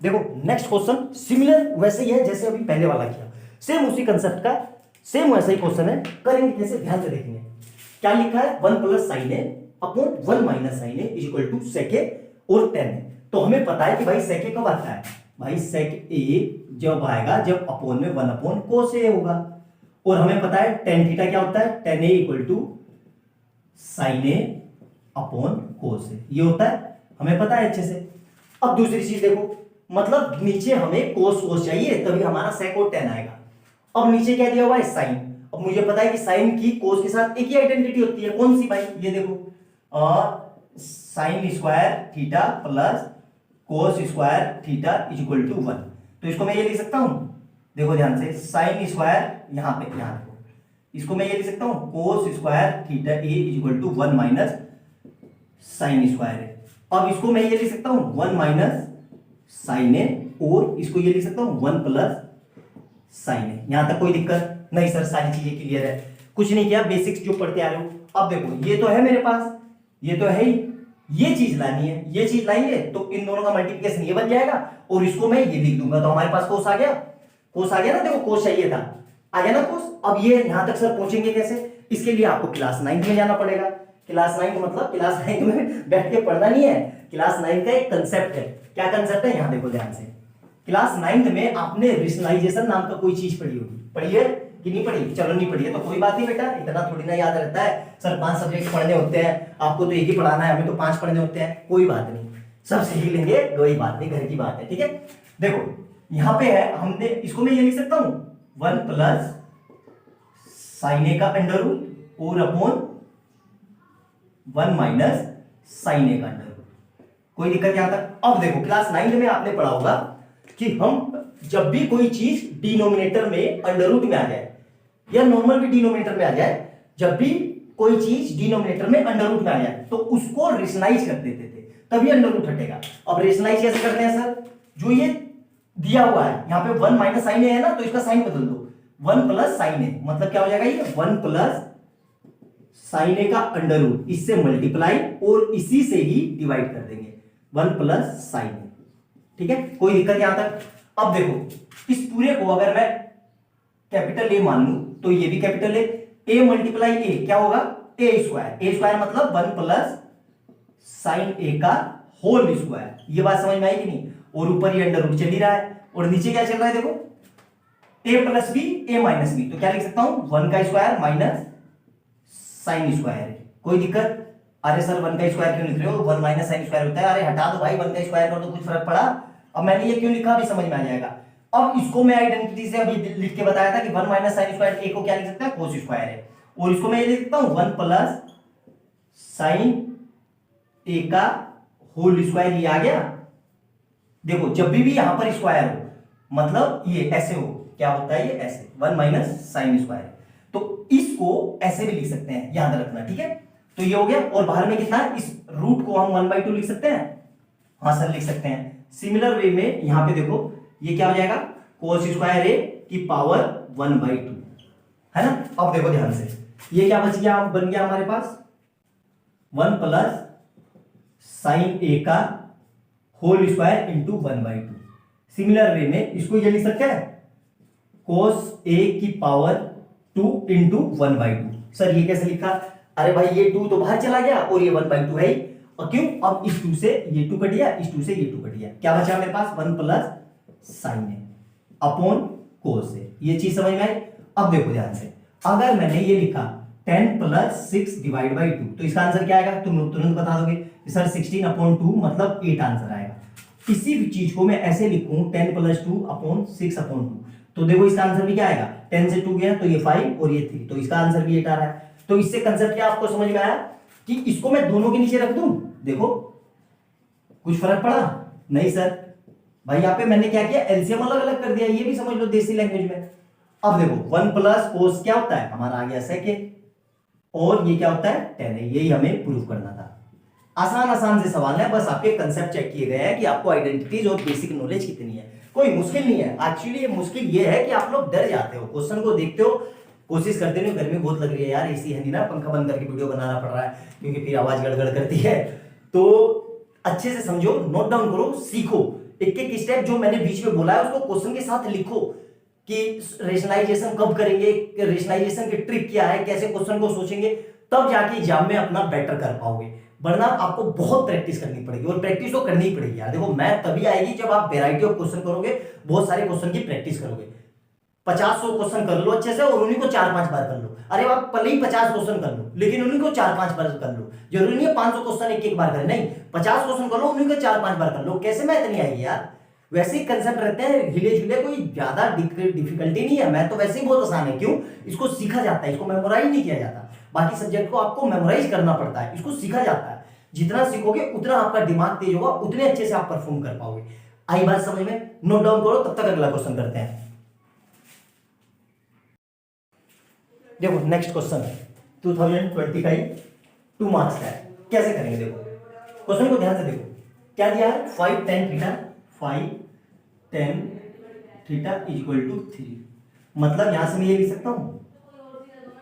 देखो next question similar वैसे ही है जैसे अभी पहले वाला किया, सेम उसी कंसेप्ट का सेम वैसा ही क्वेश्चन है, करेंगे कैसे ध्यान से देखेंगे। क्या लिखा है 1 plus sine A upon 1 minus sine A is equal to sec A और टेन ए। तो हमें पता है कि भाई सेक ए कब आता है, भाई सेक ए जब आएगा जब अपोन में 1 अपॉन कोस ए होगा, और हमें पता है टेन थीटा क्या होता है, tan A equal to sine A upon cos A, ये होता है हमें पता है अच्छे से। अब दूसरी चीज देखो, मतलब नीचे हमें कोस कोस चाहिए तभी हमारा सेक और टेन आएगा। अब नीचे क्या दिया हुआ है साइन, अब मुझे पता है कि साइन की कोस के साथ एक ही आइडेंटिटी होती है, कौन सी भाई, ये देखो sine square theta plus cos square theta is equal to 1। तो इसको मैं ये लिख सकता हूं, देखो ध्यान से, साइन स्क्वायर यहां पे ध्यान देखो, इसको मैं ये लिख सकता हूं cos square theta A is equal to 1 minus sine square है। अब इसको मैं ये लिख सकता हूं 1 माइनस साइन ए, और इसको ये लिख सकता हूं 1 प्लस साइन ए। यहां तक कोई दिक्कत नहीं सर, सारी चीजें क्लियर है, कुछ नहीं किया, बेसिक्स जो पढ़ते आ रहे हो। अब देखो ये तो है मेरे पास, ये तो है ही, ये चीज लानी है, ये चीज लाएंगे तो इन दोनों का मल्टीप्लिकेशन ये बन जाएगा, और इसको मैं ये लिख दूंगा तो हमारे पास कोस आ गया, कोस आ गया ना, देखो कोस चाहिए था, आ गया ना कोस। अब ये यहां तक सर पहुंचेंगे कैसे, इसके लिए आपको क्लास 9 में जाना पड़ेगा। क्लास 9 मतलब क्लास 9 में बैठ के पढ़ना नहीं है, क्लास 9 का एक कंसेप्ट है। क्या कंसेप्ट है, यहां देखो ध्यान से, क्लास 9 में आपने रेशनलाइजेशन नाम का कोई चीज पढ़ी होगी, पढ़ी है कि नहीं पढ़ी, चलो नहीं पढ़ी है तो कोई बात नहीं बेटा, इतना थोड़ी ना याद रहता है, सर 5 सब्जेक्ट पढ़ने होते हैं, आपको तो एक ही पढ़ाना है, हमें तो 5 पढ़ने होते हैं, कोई बात नहीं, सब सीख लेंगे, कोई बात नहीं, घर की बात है, ठीक है। देखो यहां पे है, हमने इसको मैं ये लिख सकता हूं 1 प्लस साइन ए का अंडर रूट और अपॉन 1 माइनस साइन ए का अंडर रूट, कोई दिक्कत यहां तक। अब देखो क्लास 9 में आपने पढ़ा होगा कि हम जब भी कोई चीज डिनोमिनेटर में अंडर रूट में आ जाए या नॉर्मल भी डिनोमिनेटर में आ जाए, जब भी कोई चीज डिनोमिनेटर में अंडर रूट में आ जाए तो उसको रेशनलाइज कर देते थे, तभी अंडर रूट हटेगा। अब रेशनलाइज कैसे करते हैं सर, जो ये दिया हुआ है यहाँ पे 1 माइनस साइन ए है ना, तो इसका साइन बदल दो, 1 प्लस साइन ए, मतलब क्या हो जाएगा ये 1 प्लस साइन ए का अंडर रूट, इससे मल्टीप्लाई और इसी से ही डिवाइड कर देंगे, 1 प्लस साइन ए, ठीक है, कोई दिक्कत यहां तक। अब देखो इस पूरे को अगर मैं कैपिटल ए मान लूं तो ये भी कैपिटल ए मल्टीप्लाई ए क्या होगा, ए स्क्वायर मतलब 1 प्लस साइन ए का होल स्क्वायर, ये बात समझ में आई कि नहीं, और ऊपर ये अंडर रूट चल ही रहा है, और नीचे क्या चल रहा है देखो ए प्लस बी ए माइनस बी, तो क्या लिख सकता हूं 1 का स्क्वायर माइनस साइन स्क्वायर, कोई दिक्कत। अरे सर 1 का स्क्वायर क्यों लिख रहे हो, 1 माइनस साइन स्क्वायर होता है, अरे हटा दो भाई 1 का स्क्वायर कर दो, कुछ फर्क पड़ा। अब मैंने ये क्यों लिखा अभी समझ में आ जाएगा। अब इसको मैं आइडेंटिटी से अभी लिख के बताया था कि 1 माइनस साइन स्क्वायर ए को क्या लिख सकता है, कोस स्क्वायर है, और इसको मैं ये लिख सकता हूं 1 प्लस साइन ए का होल स्क्वायर, ये आ गया। देखो जब भी यहां पर स्क्वायर हो मतलब ये ऐसे हो, क्या होता है ये ऐसे 1 माइनस साइन स्क्वायर, तो इसको ऐसे भी लिख सकते हैं, याद रखना, ठीक है। तो ये हो गया, और बाहर में कितना है, इस रूट को हम 1/2 लिख सकते हैं, हाँ सर लिख सकते हैं। सिमिलर वे में यहां पे देखो ये क्या हो जाएगा, कोस स्क्वायर ए की पावर 1/2, है ना। अब देखो ध्यान से, ये क्या बच गया, बन गया हमारे पास 1 प्लस साइन ए का whole square into 1/2। Similar way में इसको ये लिख सकते हैं कोस ए की पावर 2 इंटू 1/2। सर ये कैसे लिखा, अरे भाई ये 2 तो बाहर चला गया और ये 1/2 है ही, और क्यों, अब इस 2 से ये 2 कट गया, इस 2 से ये 2 कट गया, क्या बचा मेरे पास 1 plus sine A upon cos A, ये चीज समझ में आई। अब देखो ध्यान से, अगर मैंने ये लिखा 10 प्लस 6 डिवाइड बाई 2, तो इसका आंसर क्या आएगा, तुम लोग तुरंत बता दोगे सर 16/2 मतलब 8 आंसर आएगा। किसी भी चीज को मैं ऐसे लिखूं 10 प्लस 2 अपॉन 6/2, तो देखो इसका आंसर भी क्या आएगा, 10 से 2 गया तो ये 5 और ये 3, तो इसका आंसर भी 8 आ रहा है। तो इससे कंसेप्ट क्या आपको समझ में आया कि इसको मैं दोनों के नीचे रख दूं, देखो कुछ फर्क पड़ा नहीं सर, भाई यहाँ पे मैंने क्या किया, एलसीएम अलग अलग कर दिया, ये भी समझ लो देसी लैंग्वेज में। अब देखो 1 प्लस कोस क्या होता है, हमारा आ गया सेक, और ये क्या होता है 10 है, यही हमें प्रूव करना था। आसान से सवाल है, बस आपके कंसेप्ट चेक किए गए हैं कि आपको आइडेंटिटीज और बेसिक नॉलेज कितनी है, कोई मुश्किल नहीं है। एक्चुअली ये मुश्किल ये है कि आप लोग डर जाते हो, क्वेश्चन को देखते हो, कोशिश करते नहीं, गर्मी बहुत लग रही है यार, एसी है नहीं ना, पंखा बंद करके वीडियो बनाना पड़ रहा है क्योंकि फिर आवाज गड़गड़ करती है। तो अच्छे से समझो, नोट डाउन करो, सीखो एक एक स्टेप जो मैंने बीच में बोला है उसको क्वेश्चन के साथ लिखो कि रेशनलाइजेशन कब करेंगे, रेशनलाइजेशन की ट्रिक क्या है, कैसे क्वेश्चन को सोचेंगे, तब जाके एग्जाम में अपना बेटर कर पाओगे। वरना आपको बहुत प्रैक्टिस करनी पड़ेगी और प्रैक्टिस तो करनी ही पड़ेगी यार। देखो मैथ तभी आएगी जब आप वैरायटी ऑफ क्वेश्चन करोगे, बहुत सारे क्वेश्चन की प्रैक्टिस करोगे। 50-100 क्वेश्चन कर लो अच्छे से और उन्हीं को 4-5 बार कर लो। अरे आप पहले ही 50 क्वेश्चन कर लो लेकिन उन्हीं को 4-5 बार कर लो। जरूरी नहीं है 500 क्वेश्चन एक एक बार करें, नहीं 50 क्वेश्चन कर लो, उन्हीं को 4-5 बार कर लो। कैसे मैथ नहीं आएगी यार? वैसे ही कंसेप्ट रहते हैं हिले जुले, कोई ज्यादा डिफिकल्टी नहीं है। मैथ तो वैसे ही बहुत आसान है। क्यों? इसको सीखा जाता है, इसको मेमोराइज नहीं किया जाता। बाकी सब्जेक्ट को आपको मेमोराइज करना पड़ता है, इसको सीखा जाता है। जितना सीखोगे उतना आपका दिमाग तेज होगा, उतने अच्छे से आप परफॉर्म कर पाओगे। आई बात समझ में? नोट डाउन करो, तब तक अगला क्वेश्चन करते हैं। देखो नेक्स्ट क्वेश्चन है 2025 2 मार्क्स का है। कैसे करेंगे देखो, क्वेश्चन को ध्यान से देखो। क्या दिया है? 5 tan theta, 5 tan theta is equal to 3। मतलब यहां से मैं ये लिख सकता हूं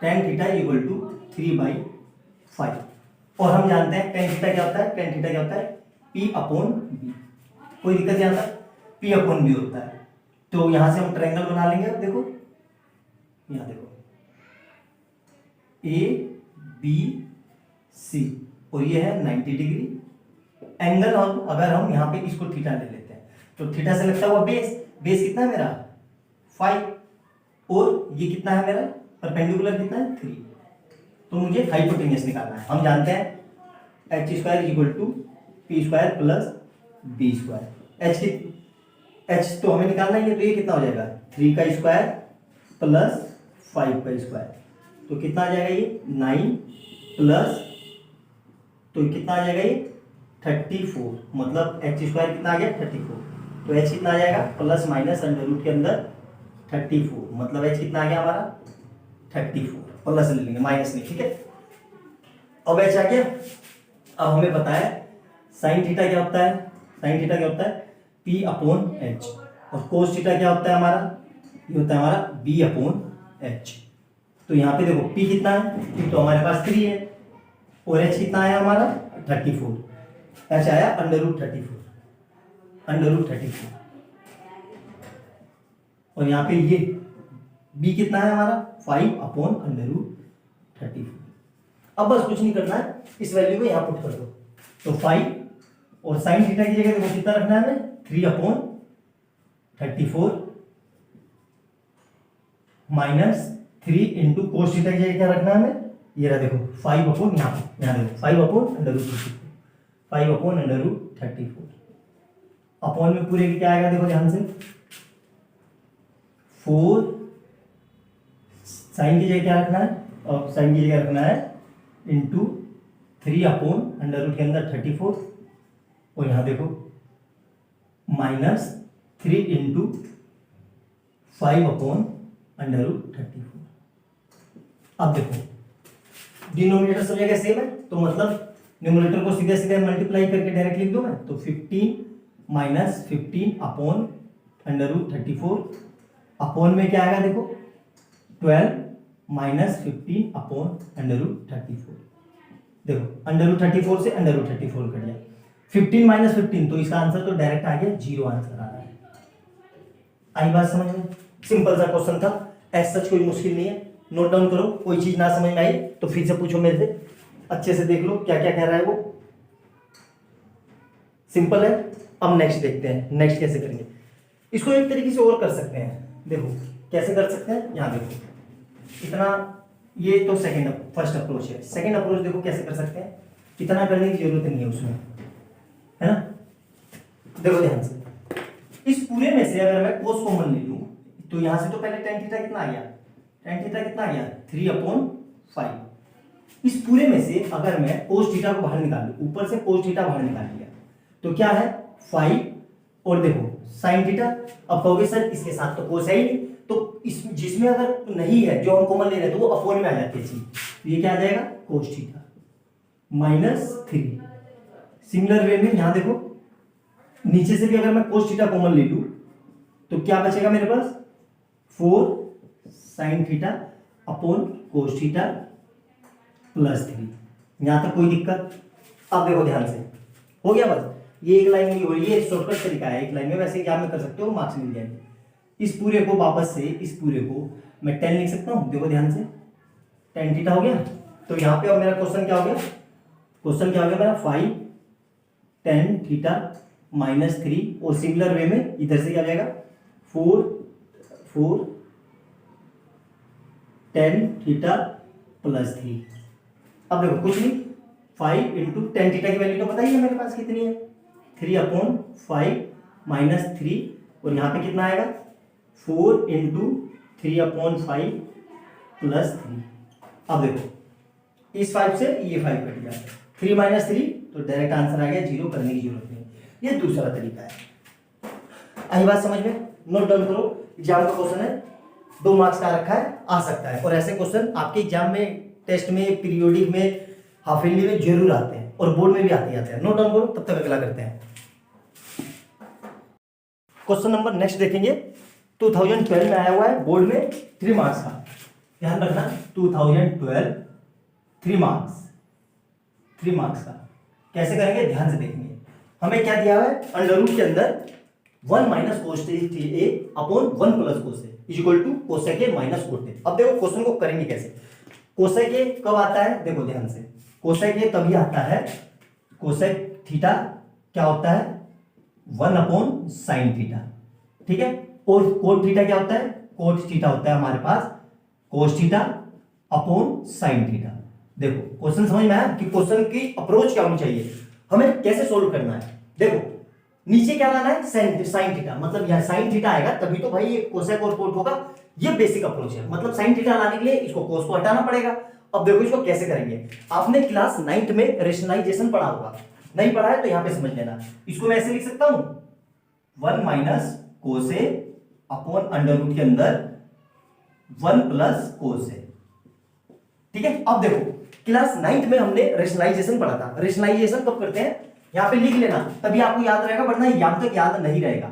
tan theta is equal to 3/5। और हम जानते हैं tan थीटा क्या होता है? tan थीटा क्या होता है? P/B। कोई दिक्कत नहीं आता, P/B होता है। तो यहां से हम ट्रायंगल बना लेंगे। अब देखो यहां देखो ABC और ये है 90 डिग्री एंगल। हम अगर हम यहाँ पे इसको थीटा ले लेते हैं तो थीटा से लगता हुआ बेस, बेस कितना है मेरा? 5 और ये कितना है मेरा? परपेंडिकुलर कितना है? 3। तो मुझे हाइपोटेन्यूस निकालना है। हम जानते हैं h² equal to p² plus b²। h तो हमें निकालना ही है, तो ये कितना हो जाएगा? 3 का स्क्वायर प्लस 5 का स्क्वायर। तो कितना आ जाएगा ये? 9 प्लस, तो कितना आ जाएगा ये? 34। मतलब h² कितना आ गया? 34। तो h कितना आ जाएगा? प्लस माइनस अंडर रूट के अंदर 34। मतलब h कितना आ गया हमारा? 34। प्लस ले लेंगे, माइनस नहीं, ठीक है। अब h आ गया। अब हमें पता है साइन थीटा क्या होता है? साइन थीटा क्या होता है? P/H। और कोस थीटा क्या होता है हमारा? ये होता है हमारा B/H। तो यहाँ पे देखो P कितना है? P तो हमारे पास 3 है और H कितना आया हमारा? 34। H आया √34, √34। और यहाँ पे ये B कितना है हमारा? 5/√34। अब बस कुछ नहीं करना है, इस वैल्यू को यहाँ पुट कर दो। तो 5 और साइन थीटा की जगह देखो कितना रखना है हमें? 3/34 माइनस 3 इंटू कोस थीटा की जगह क्या रखना है हमें? ये रहा देखो 5/, यहाँ देखो 5/√34, 5/√34। अपॉन में पूरे की क्या आएगा देखो ध्यान से? 4 साइन की जगह क्या रखना है? और साइन की जगह रखना है इंटू 3/√, के अंदर 34 और यहाँ देखो माइनस 3 इंटू 5/√34। अब देखो डिनोमिनेटर सब जगह सेम है, तो मतलब न्यूमरेटर को सीधे सीधे मल्टीप्लाई करके डायरेक्ट लिख दो मैं। तो 15 माइनस 15/√34 अपॉन में क्या आएगा देखो? 12 माइनस 15/√34। देखो √34 से √34 कट गया। 15 माइनस 15, तो इसका आंसर तो डायरेक्ट आ गया 0 आंसर आ रहा है। आई बात समझ में? सिंपल सा क्वेश्चन था, एज सच कोई मुश्किल नहीं है। नोट डाउन करो, कोई चीज ना समझ में आई तो फिर से पूछो मेरे से, अच्छे से देख लो क्या क्या कह रहा है वो। सिंपल है। अब नेक्स्ट देखते हैं, नेक्स्ट कैसे करेंगे इसको। एक तरीके से और कर सकते हैं, देखो कैसे कर सकते हैं। यहाँ देखो इतना, ये तो फर्स्ट अप्रोच है। सेकंड अप्रोच देखो कैसे कर सकते हैं। इतना करने की जरूरत नहीं है उसमें, है ना। देखो ध्यान से, इस पूरे में से अगर मैं कोस कॉमन ले लूं तो यहां से तो पहले tan थीटा कितना आ गया? tan थीटा कितना आ गया? 3/5। इस पूरे में से अगर मैं कोस थीटा को बाहर निकाल लूं, ऊपर से कोस थीटा बाहर निकाल लिया तो क्या है? 5 और देखो साइन थीटा। अब कहोगे सर इसके साथ तो कोस है ही नहीं, तो इस जिसमें अगर नहीं है जो हम कॉमन ले रहे हैं तो वो अपॉन में आ जाती है चीज। तो ये क्या आ जाएगा? Cos theta -3। सिमिलर वे में यहां देखो नीचे से भी अगर मैं कोस थीटा कॉमन ले लूं तो क्या बचेगा मेरे पास? 4 sign theta upon cos theta +3। यहां तक कोई दिक्कत? अब देखो ध्यान से, हो गया बस। ये एक लाइन में, और ये शॉर्टकट तरीका है एक लाइन में, वैसे एग्जाम में कर सकते हो, मार्क्स मिल जाएंगे। इस पूरे को वापस से, इस पूरे को मैं 10 लिख सकता हूँ, देखो ध्यान से, tan थीटा हो गया। तो यहाँ पे अब मेरा क्वेश्चन क्या हो गया, क्वेश्चन क्या हो गया मेरा 5 tan थीटा -3, और सिमिलर वे में इधर से क्या आ जाएगा 4 tan थीटा +3। अब देखो कुछ नहीं, 5 इंटू tan थीटा की वैल्यू तो पता ही है मेरे पास कितनी है, 3/5 -3, और यहाँ पे कितना आएगा 4 इंटू 3/5 +3। अब देखो इस 5 से ये 5 कट गया, 3 - 3 तो डायरेक्ट आंसर आ गया, 0 करने की जरूरत नहीं। ये दूसरा तरीका है। आई बात समझ में, नोट डाउन करो। एग्जाम का क्वेश्चन है, 2 मार्क्स का रखा है, आ सकता है, और ऐसे क्वेश्चन आपके एग्जाम में, टेस्ट में, पीरियोडिक में, हाफ ईयरली में जरूर आते हैं, और बोर्ड में भी आते हैं। नोट डाउन करो, तब तक अगला करते हैं। क्वेश्चन नंबर नेक्स्ट देखेंगे, 2012 में आया हुआ है, बोर्ड में 3 मार्क्स का, ध्यान रखना 2012 3 मार्क्स का। कैसे करेंगे ध्यान से देखेंगे। हमें क्या दिया है, अंडर रूट के अंदर 1 - cos A upon 1 + cos A equal to cosec A minus cot A। अब देखो क्वेश्चन को करेंगे कैसे। कोसेक A कब आता है, देखो ध्यान से, कोसेक A तभी आता है, कोसेक थीटा क्या होता है 1/sin थीटा, ठीक है। और कोट थीटा क्या होता है, कोट थीटा होता है हमारे पास cos theta upon sin theta. देखो क्वेश्चन समझ में आया कि क्वेश्चन की अप्रोच क्या होनी चाहिए, हमें कैसे सोल्व करना है। देखो नीचे क्या लाना है, sin थीटा, मतलब यहां sin थीटा आएगा तभी तो भाई ये कोसेक और कोट होगा। ये बेसिक अप्रोच है, मतलब sin थीटा लाने के लिए इसको cos को हटाना पड़ेगा। अब देखो इसको कैसे करेंगे। आपने क्लास 9th में रेशनलाइजेशन पढ़ा होगा, नहीं पढ़ा है तो यहां पे समझ लेना। इसको मैं ऐसे लिख सकता हूं 1 - cos A upon under root के अंदर 1 + cos A, ठीक है। अब देखो क्लास 9th में हमने रेशनलाइजेशन पढ़ा था। रेशनलाइजेशन कब करते हैं, यहां पे लिख लेना, तभी आपको याद रहेगा, वरना यहां तक याद नहीं रहेगा।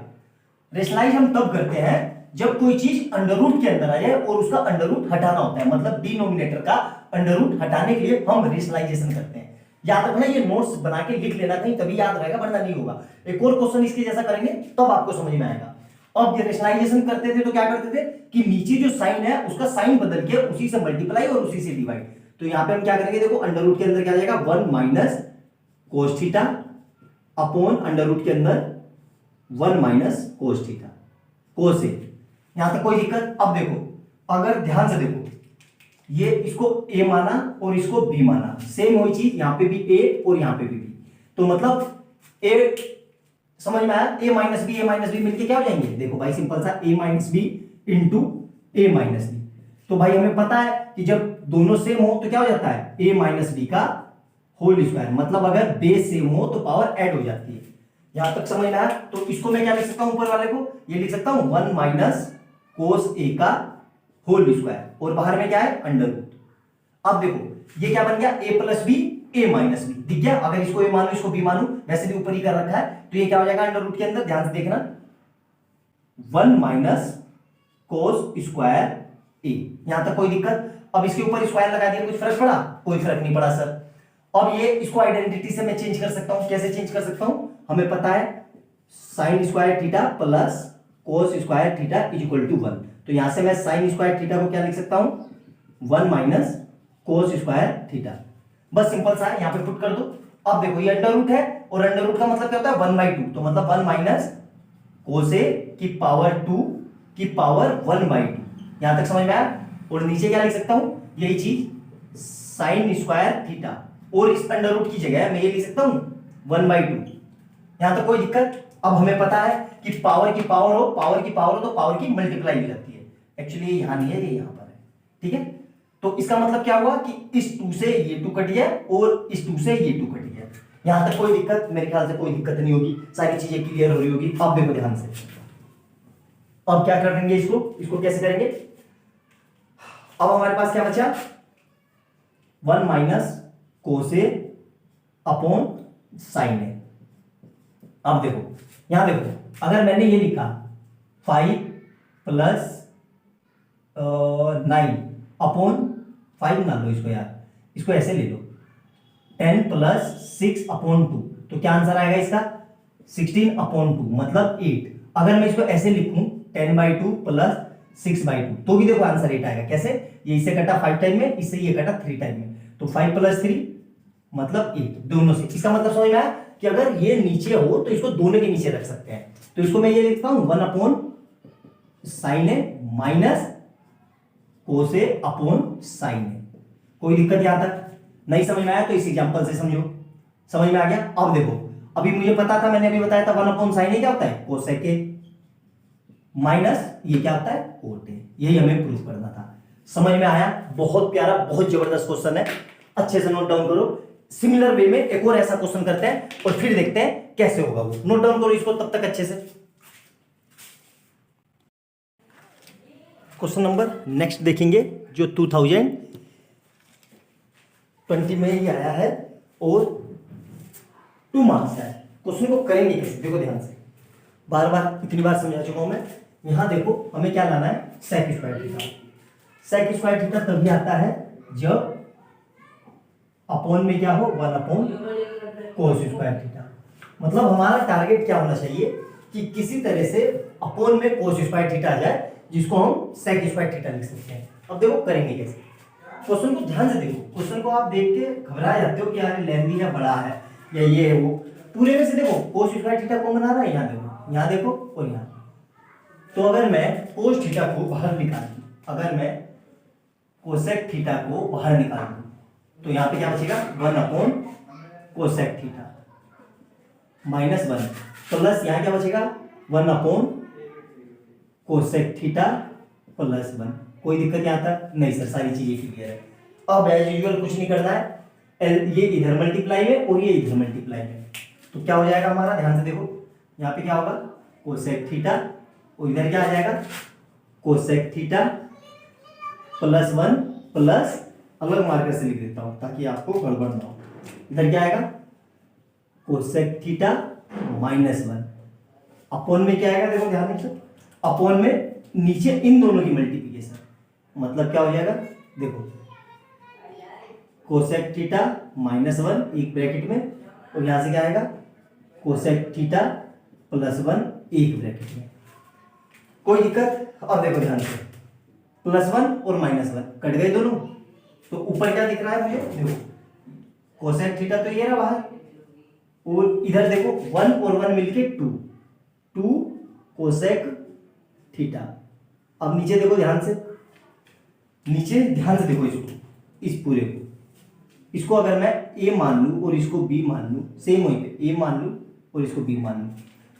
रेशनलाइज हम तब करते हैं जब कोई चीज अंडर रूट के अंदर आ जाए और उसका अंडर रूट हटाना होता है, मतलब डिनोमिनेटर का अंडर रूट हटाने के लिए हम रेशनलाइजेशन करते हैं। याद रखना, ये नोट्स बना के लिख लेना कहीं, तभी याद रहेगा, वरना नहीं होगा। एक और क्वेश्चन इसके जैसा करेंगे तब आपको समझ में आएगा। अब ये रेशनलाइजेशन करते थे तो क्या करते थे कि नीचे जो साइन है उसका साइन बदल के उसी से मल्टीप्लाई और उसी से डिवाइड। तो यहां पे हम क्या करेंगे, देखो अंडर रूट के अंदर क्या आ जाएगा 1 - cos theta upon under root के अंदर 1 - cos थीटा, cos A। यहां तक कोई दिक्कत। अब देखो अगर ध्यान से देखो, ये इसको A माना और इसको B माना, सेम वही चीज यहां पे भी A और यहां पे भी B, तो मतलब A समझ में आया, A - B मिलके क्या हो जाएंगे, देखो भाई सिंपल सा A - B into A - B। तो भाई हमें पता है कि जब दोनों सेम हो तो क्या हो जाता है A - B का होल स्क्वायर, मतलब अगर बेस सेम हो तो पावर ऐड हो जाती है। यहां तक समझ में आया। तो इसको मैं क्या लिख सकता हूं, ऊपर वाले को ये लिख सकता हूं 1 - cos A का होल स्क्वायर, और बाहर में क्या है अंडर रूट। अब देखो ये क्या बन गया A + B A - B, दिख गया। अगर इसको A मानू इसको B मानू, वैसे भी ऊपर ही कर रखा है, तो ये क्या हो जाएगा अंडर रूट के अंदर, ध्यान से देखना 1 - cos स्क्वायर A। यहां तक कोई दिक्कत। अब इसके ऊपर स्क्वायर लगा दिया, कुछ फर्क पड़ा, कोई फर्क नहीं पड़ा सर। अब ये इसको आइडेंटिटी से मैं चेंज कर सकता हूं, कैसे चेंज कर सकता हूं, हमें पता है sin square theta plus cos square theta equal to 1। तो यहां से मैं sin स्क्वायर थीटा को क्या लिख सकता हूं 1 - cos स्क्वायर थीटा, बस सिंपल सा है, यहां पे पुट कर दो। अब देखो ये अंडर रूट है, और अंडर रूट का मतलब क्या होता है 1/2, तो मतलब 1 - cos A की पावर 2 की पावर 1/2। यहां तक समझ में आया। और नीचे क्या लिख सकता हूं, यही चीज sin स्क्वायर थीटा, और इस अंडर रूट की जगह मैं ये लिख सकता हूं 1/2। यहां तक कोई दिक्कत। अब हमें पता है कि पावर की पावर हो, पावर की पावर हो तो पावर की मल्टीप्लाई हो जाती है। एक्चुअली यहां नहीं है, ये यहां पर है, ठीक है। तो इसका मतलब क्या हुआ कि इस 2 से ये 2 कट गया और इस 2 से ये 2 कट गया। यहां तक कोई दिक्कत, मेरे ख्याल से कोई दिक्कत नहीं होगी, सारी चीजें क्लियर हो रही होगी। अब देखो ध्यान से, अब क्या करेंगे, इसको कैसे करेंगे। अब हमारे पास क्या बचा 1 - cos A upon sin A। अब देखो यहां देखो, अगर मैंने ये लिखा 5 + 9 अपॉन 5 ना लो इसको यार, इसको ऐसे ले लो 10 + 6 अपॉन 2, तो क्या आंसर आएगा इसका 16/2 मतलब 8। अगर मैं इसको ऐसे लिखूं 10/2 प्लस 6/2 तो भी देखो आंसर 8 आएगा। कैसे? ये इससे कटा 5 टाइम में, इससे ये कटा 3 टाइम में, तो 5 + 3 मतलब 8 दोनों से। इसका मतलब समझ में आया कि अगर ये नीचे हो तो इसको दोनों के नीचे रख सकते हैं। तो इसको मैं ये लिखता हूं 1/sin A minus cos A/sin A। कोई दिक्कत यहां तक नहीं समझ में आया तो इस एग्जांपल से समझो। समझ में आ गया? अब देखो, अभी मुझे पता था, मैंने अभी बताया था 1/sin A क्या होता है? cos A माइनस ये क्या होता है? cot A। यही हमें प्रूव करना था। समझ में आया? बहुत प्यारा, बहुत जबरदस्त क्वेश्चन है, अच्छे से नोट डाउन करो। सिमिलर वे में एक और ऐसा क्वेश्चन करते हैं और फिर देखते हैं कैसे होगा वो। नोट डाउन करो इसको तब तक अच्छे से। क्वेश्चन नंबर नेक्स्ट देखेंगे जो 2020 में ही आया है और 2 मार्क्स है। क्वेश्चन को करेंगे कैसे? देखो ध्यान से, बार बार इतनी बार समझा चुका हूं मैं। यहां देखो हमें क्या लाना है? sec square theta. sec square theta तभी आता है जब अपॉन में क्या हो? 1/cos square theta. मतलब हमारा टारगेट क्या होना चाहिए कि किसी तरह से अपॉन में cos स्क्वायर थीटा आ जाए, जिसको हम sec स्क्वायर थीटा लिख सकते हैं। अब देखो करेंगे कैसे। क्वेश्चन को ध्यान से देखो। क्वेश्चन को आप देख के घबरा जाते हो कि यार लेंथी है, बड़ा है, या ये है वो। पूरे में से देखो cos स्क्वायर थीटा कौन बना रहा है? यहाँ देखो, यहाँ देखो और यहाँ। तो अगर मैं cos थीटा को बाहर निकाल दूं, अगर मैं कोसेक थीटा को बाहर निकाल दूं, तो यहाँ पे क्या बचेगा? 1/cosec थीटा माइनस 1 प्लस यहाँ क्या बचेगा? 1/cosec theta plus 1। कोई दिक्कत यहाँ तक नहीं सर, सारी चीजें क्लियर है। अब एज यूजुअल कुछ नहीं करना है, ये इधर मल्टीप्लाई में और ये इधर मल्टीप्लाई में, तो क्या हो जाएगा हमारा? ध्यान से देखो, यहाँ पे क्या होगा? कोसेक थीटा, और इधर क्या आ जाएगा? कोसेक थीटा प्लस 1 प्लस, अलग मार्कर से लिख देता हूं ताकि आपको गड़बड़ ना हो। इधर क्या आएगा? कोसेक थीटा माइनस 1 अपॉन में क्या आएगा? देखो ध्यान रखिए, अपॉन में नीचे इन दोनों की मल्टीप्लिकेशन, मतलब क्या हो जाएगा? देखो कोसेक थीटा माइनस 1 एक ब्रैकेट में, और यहां से क्या आएगा? कोसेक थीटा प्लस 1 एक ब्रैकेट में। कोई दिक्कत? अब देखो ध्यान से, +1 और -1 कट गए दोनों, तो ऊपर क्या दिख रहा है मुझे? देखो कोसेक थीटा तो ये रहा बाहर, और इधर देखो 1 और 1 मिलके 2 कोसेक थीटा। अब नीचे देखो ध्यान से, नीचे ध्यान से देखो इसको, इस पूरे को, इसको अगर मैं a मान लूं और इसको b मान लूं, सेम वहीं पे a मान लूं और इसको b मान लूं,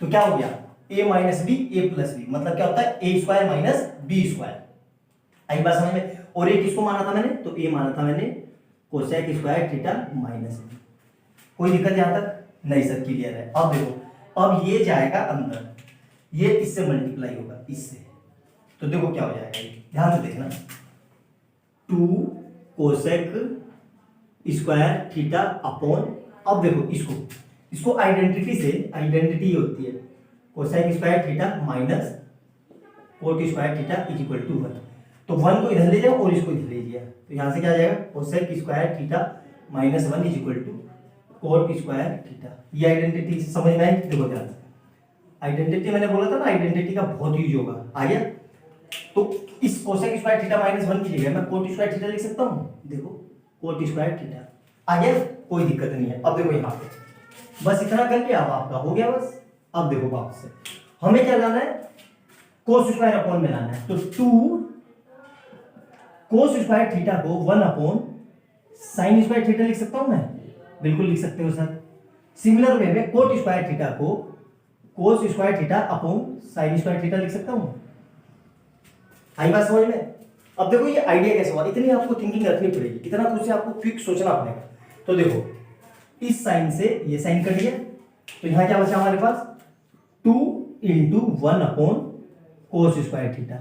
तो क्या हो गया? a - b a + b, मतलब क्या होता है? a² - b²। आई बात समझ में? और एक किसको माना था मैंने? तो a माना था मैंने cosec square theta minus b। कोई दिक्कत यहां तक नहीं सर? क्लियर है। अब देखो, अब ये जाएगा अंदर, ये इससे मल्टीप्लाई होगा इससे, तो देखो क्या हो जाएगा, ध्यान से देखना, 2 कोसेक स्क्वायर थीटा अपॉन, अब देखो इसको आइडेंटिटी से, आइडेंटिटी होती है cosec square theta minus coat square theta = 1। तो 1 को इधर ले जाओ और इसको इधर ले जाओ, तो यहां से क्या आ जाएगा? Cosec square theta minus 1 = coat square theta. ये आइडेंटिटी समझ में आई? देखो ध्यान से, आइडेंटिटी मैंने बोला था ना, आइडेंटिटी का बहुत यूज होगा। आ गया? तो इस कोसेक स्क्वायर थीटा माइनस 1 की जगह मैं कोट स्क्वायर थीटा लिख सकता हूं। देखो कोट स्क्वायर थीटा आ गया, कोई दिक्कत नहीं है। अब देखो यहाँ पे बस इतना करके अब आपका हो गया बस। अब देखो वापस से हमें क्या लाना है? कोस स्क्वायर अपॉन में लाना है, तो 2 कोस स्क्वायर थीटा को 1/sin स्क्वायर थीटा लिख सकता हूं मैं? बिल्कुल लिख सकते हो सर। सिमिलर वे में कोट स्क्वायर थीटा को कोस square theta upon sin square theta लिख सकता हूं। आई बात समझ में? अब देखो ये आइडिया कैसे हुआ, इतनी आपको थिंकिंग रखनी पड़ेगी, इतना कुछ से आपको फिक्स सोचना पड़ेगा। तो देखो इस साइन से ये साइन कट गया, तो यहां क्या बचा हमारे पास? 2 × 1/cos स्क्वायर थीटा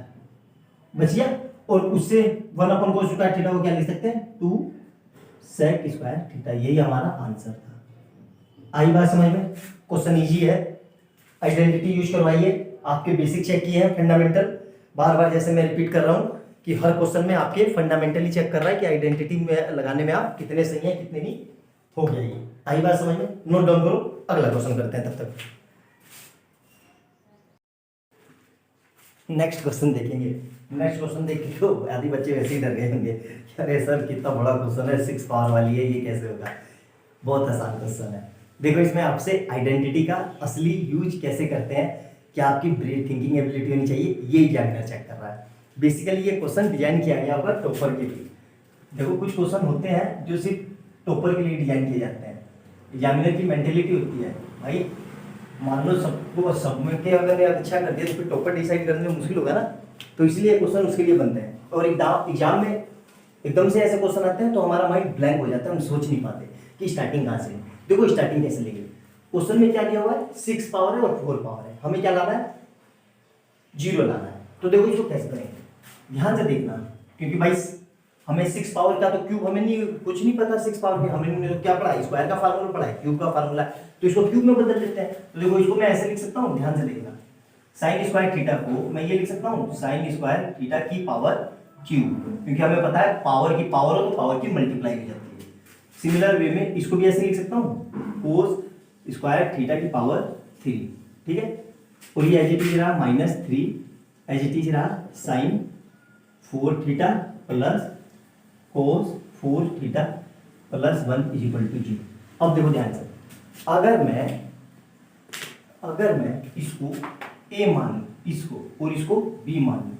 बच गया, और उससे 1/cos स्क्वायर थीटा को क्या लिख सकते हैं? 2 sec स्क्वायर थीटा। यही हमारा आंसर था। आई बात समझ में? क्वेश्चन इजी है, आइडेंटिटी यूज करवाइए, आपके बेसिक चेक किए हैं, फंडामेंटल। बार बार जैसे मैं रिपीट कर रहा हूं कि हर क्वेश्चन में आपके फंडामेंटली चेक कर रहा है कि आइडेंटिटी में लगाने में आप कितने सही हैं कितने नहीं। हो गया ये। आई बात समझ में? नोट डाउन करो, अगला क्वेश्चन करते हैं तब तक। नेक्स्ट क्वेश्चन देखेंगे। नेक्स्ट क्वेश्चन देख के तो आधे बच्चे वैसे ही डर गए होंगे कि अरे सर कितना बड़ा क्वेश्चन है, 6 पावर वाली है, ये कैसे होगा। बहुत आसान क्वेश्चन है। देखो इसमें आपसे आइडेंटिटी का असली यूज कैसे करते हैं, क्या आपकी ब्रेन थिंकिंग एबिलिटी होनी चाहिए, ये एग्जामिनर चेक कर रहा है। बेसिकली ये क्वेश्चन डिजाइन किया गया होगा टॉपर के लिए। देखो कुछ क्वेश्चन होते हैं जो सिर्फ टॉपर के लिए डिजाइन किए जाते हैं। एग्जामिनर की मेंटेलिटी होती है भाई, मान लो सबको सब में के अगर अच्छा कर दिया तो फिर टॉपर डिसाइड करने में मुश्किल होगा ना, तो इसलिए क्वेश्चन उसके लिए बनते हैं। और एग्जाम में एकदम से ऐसे क्वेश्चन आते हैं तो हमारा माइंड ब्लैंक हो जाता है, हम सोच नहीं पाते कि स्टार्टिंग कहाँ से। देखो स्टार्टिंग कैसे लेंगे, क्वेश्चन में क्या दिया हुआ है, 6 पावर है और 4 पावर है, हमें क्या लाना है, 0 लाना है। तो देखो इसको कैसे करेंगे, ध्यान से देखना, क्योंकि भाई हमें 6 पावर का तो क्यूब हमें नहीं कुछ नहीं पता, 6 पावर के हमने तो क्या पढ़ा है, स्क्वायर का फार्मूला पढ़ा है, क्यूब का फार्मूला, तो इसको क्यूब में बदल देते हैं। तो देखो इसको मैं ऐसे लिख सकता हूँ, ध्यान से देखना, साइन स्क्वायर थीटा को मैं ये लिख सकता हूँ साइन स्क्वायर थीटा की पावर क्यूब, क्योंकि हमें पता है पावर की पावर हो तो पावर की मल्टीप्लाई हो जाती है। सिमिलर वे में इसको भी ऐसे लिख सकता हूँ कोस स्क्वायर थीटा की पावर 3, ठीक है। और ये एज इट इज रहा -3, एज इट इज रहा sine 4 theta plus cos 4 theta plus 1 is equal to 0। अब देखो ध्यान से, अगर मैं इसको a मान लूं इसको और इसको b मान लूं,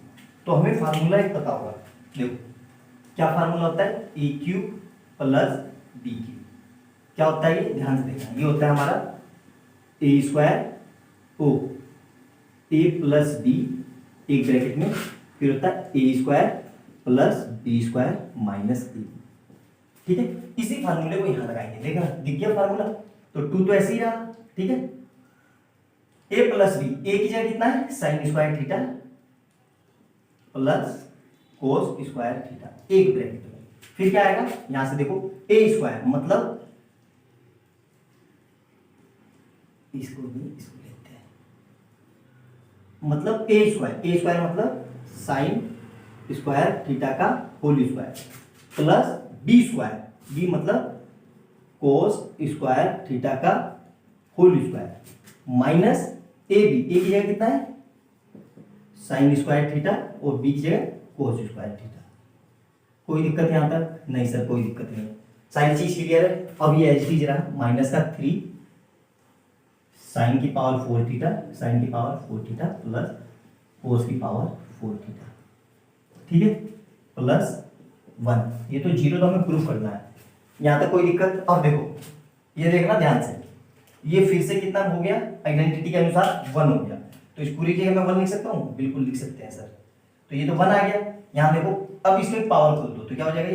तो हमें फार्मूला एक पता होगा। देखो क्या फार्मूला होता है, ए क्यूब प्लस बी क्यूब। क्या होता है ये, ध्यान से देखना, ये होता है हमारा ए स्क्वायर ओ ए प्लस बी एक ब्रैकेट में, फिर होता है a square plus B square minus a, ठीक है। इसी फार्मूले को यहां लगाएंगे, देखा दिख गया फार्मूला, तो 2 तो ऐसे ही रहा, ठीक है। ए प्लस बी, ए की जगह कितना है sine square theta plus cos square theta एक ब्रैकेट में, फिर क्या आएगा यहां से देखो ए स्क्वायर, मतलब इसको लेते हैं, मतलब ए स्क्वायर मतलब साइन स्क्वायर थीटा का whole square plus B square, B मतलब कोस स्क्वायर थीटा का होल स्क्वायर माइनस ए की जगह कितना है साइन स्क्वायर थीटा और बी की जगह कोस स्क्वायर थीटा। कोई दिक्कत है यहां तक, नहीं सर कोई दिक्कत नहीं, सारी चीज क्लियर है। अब ये एच डी रहा माइनस का 3 साइन की पावर 4 थीटा, साइन की पावर 4 थीटा प्लस कोस की पावर 4 थीटा, ठीक है, प्लस 1। ये तो 0 तो हमें प्रूफ करना है, यहां तक कोई दिक्कत। अब देखो ये देखना ध्यान से, ये फिर से कितना हो गया, आइडेंटिटी के अनुसार 1 हो गया, तो इस पूरी जगह मैं 1 लिख सकता हूँ, बिल्कुल लिख सकते हैं सर। तो ये तो 1 आ गया, यहाँ देखो अब इसमें पावर खोल दो तो क्या हो जाएगा,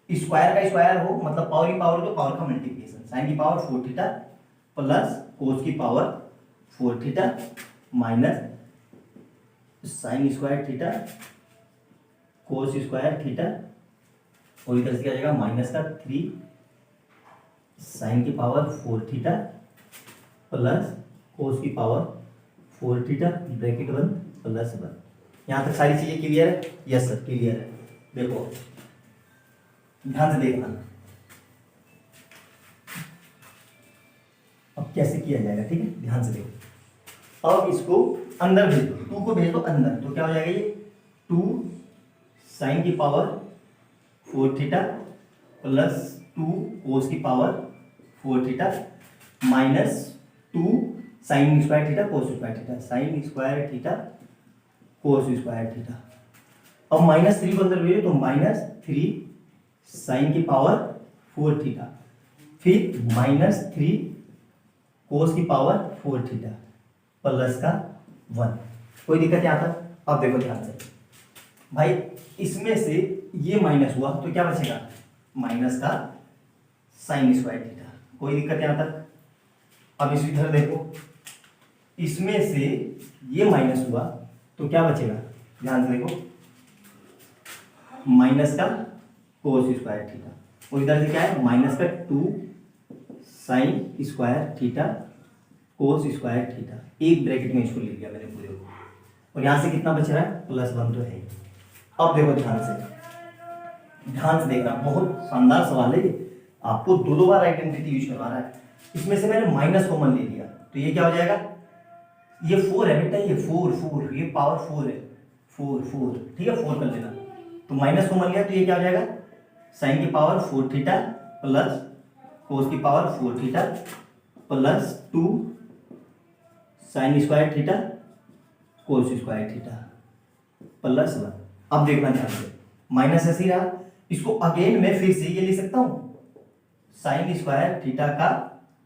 ये स्क्वायर का स्क्वायर हो मतलब पावर की पावर हो तो पावर का मल्टीप्लिकेशन, साइन की पावर 4 थीटा प्लस कोस की power 4 theta minus sine square theta cos square theta, और इधर से क्या जाएगा माइनस का 3 साइन की पावर 4 थीटा प्लस कोस की पावर 4 थीटा ब्रैकेट 1 प्लस 1। यहाँ तक सारी चीजें क्लियर है, यस सर क्लियर है। देखो ध्यान से देखना, अब कैसे किया जाएगा, ठीक है, ध्यान से देखो। अब इसको अंदर भेज दो, 2 को भेज दो अंदर, तो क्या हो जाएगा ये 2 साइन की पावर 4 थीटा प्लस 2 कोस की power 4 theta minus 2 sign square theta cos square theta, sign square theta cos square theta. अब -3 को अंदर भेजो तो -3 साइन की पावर 4 थीटा, फिर -3 कोस की पावर 4 थीटा प्लस का 1। कोई दिक्कत यहाँ तक। अब देखो ध्यान से भाई, इसमें से ये माइनस हुआ तो क्या बचेगा, माइनस का साइन स्क्वायर थीटा। कोई दिक्कत यहाँ तक। अब इस इधर देखो, इसमें से ये माइनस हुआ तो क्या बचेगा, ध्यान से देखो, माइनस का कोस स्क्वायर थीटा, और इधर से क्या है माइनस का 2 sign square theta cos square theta, एक ब्रैकेट में इसको ले लिया मैंने पूरे को, और यहां से कितना बच रहा है +1 तो है। अब देखो ध्यान से देखना, बहुत शानदार सवाल है, आपको 2 बार आइडेंटिटी यूज करवा रहा है। इसमें से मैंने माइनस कॉमन ले लिया तो ये क्या हो जाएगा ये 4 है बेटा, ये 4 ये पावर 4 है, 4 ठीक है, 4 कर लेना। तो माइनस कॉमन लिया तो ये क्या हो जाएगा, साइन की पावर 4 थीटा प्लस कोस की power 4 theta plus 2 sign square theta cos square theta plus 1। अब देखना ध्यान से, माइनस ऐसे ही रहा, इसको अगेन मैं फिर से ये लिख सकता हूं साइन स्क्वायर थीटा का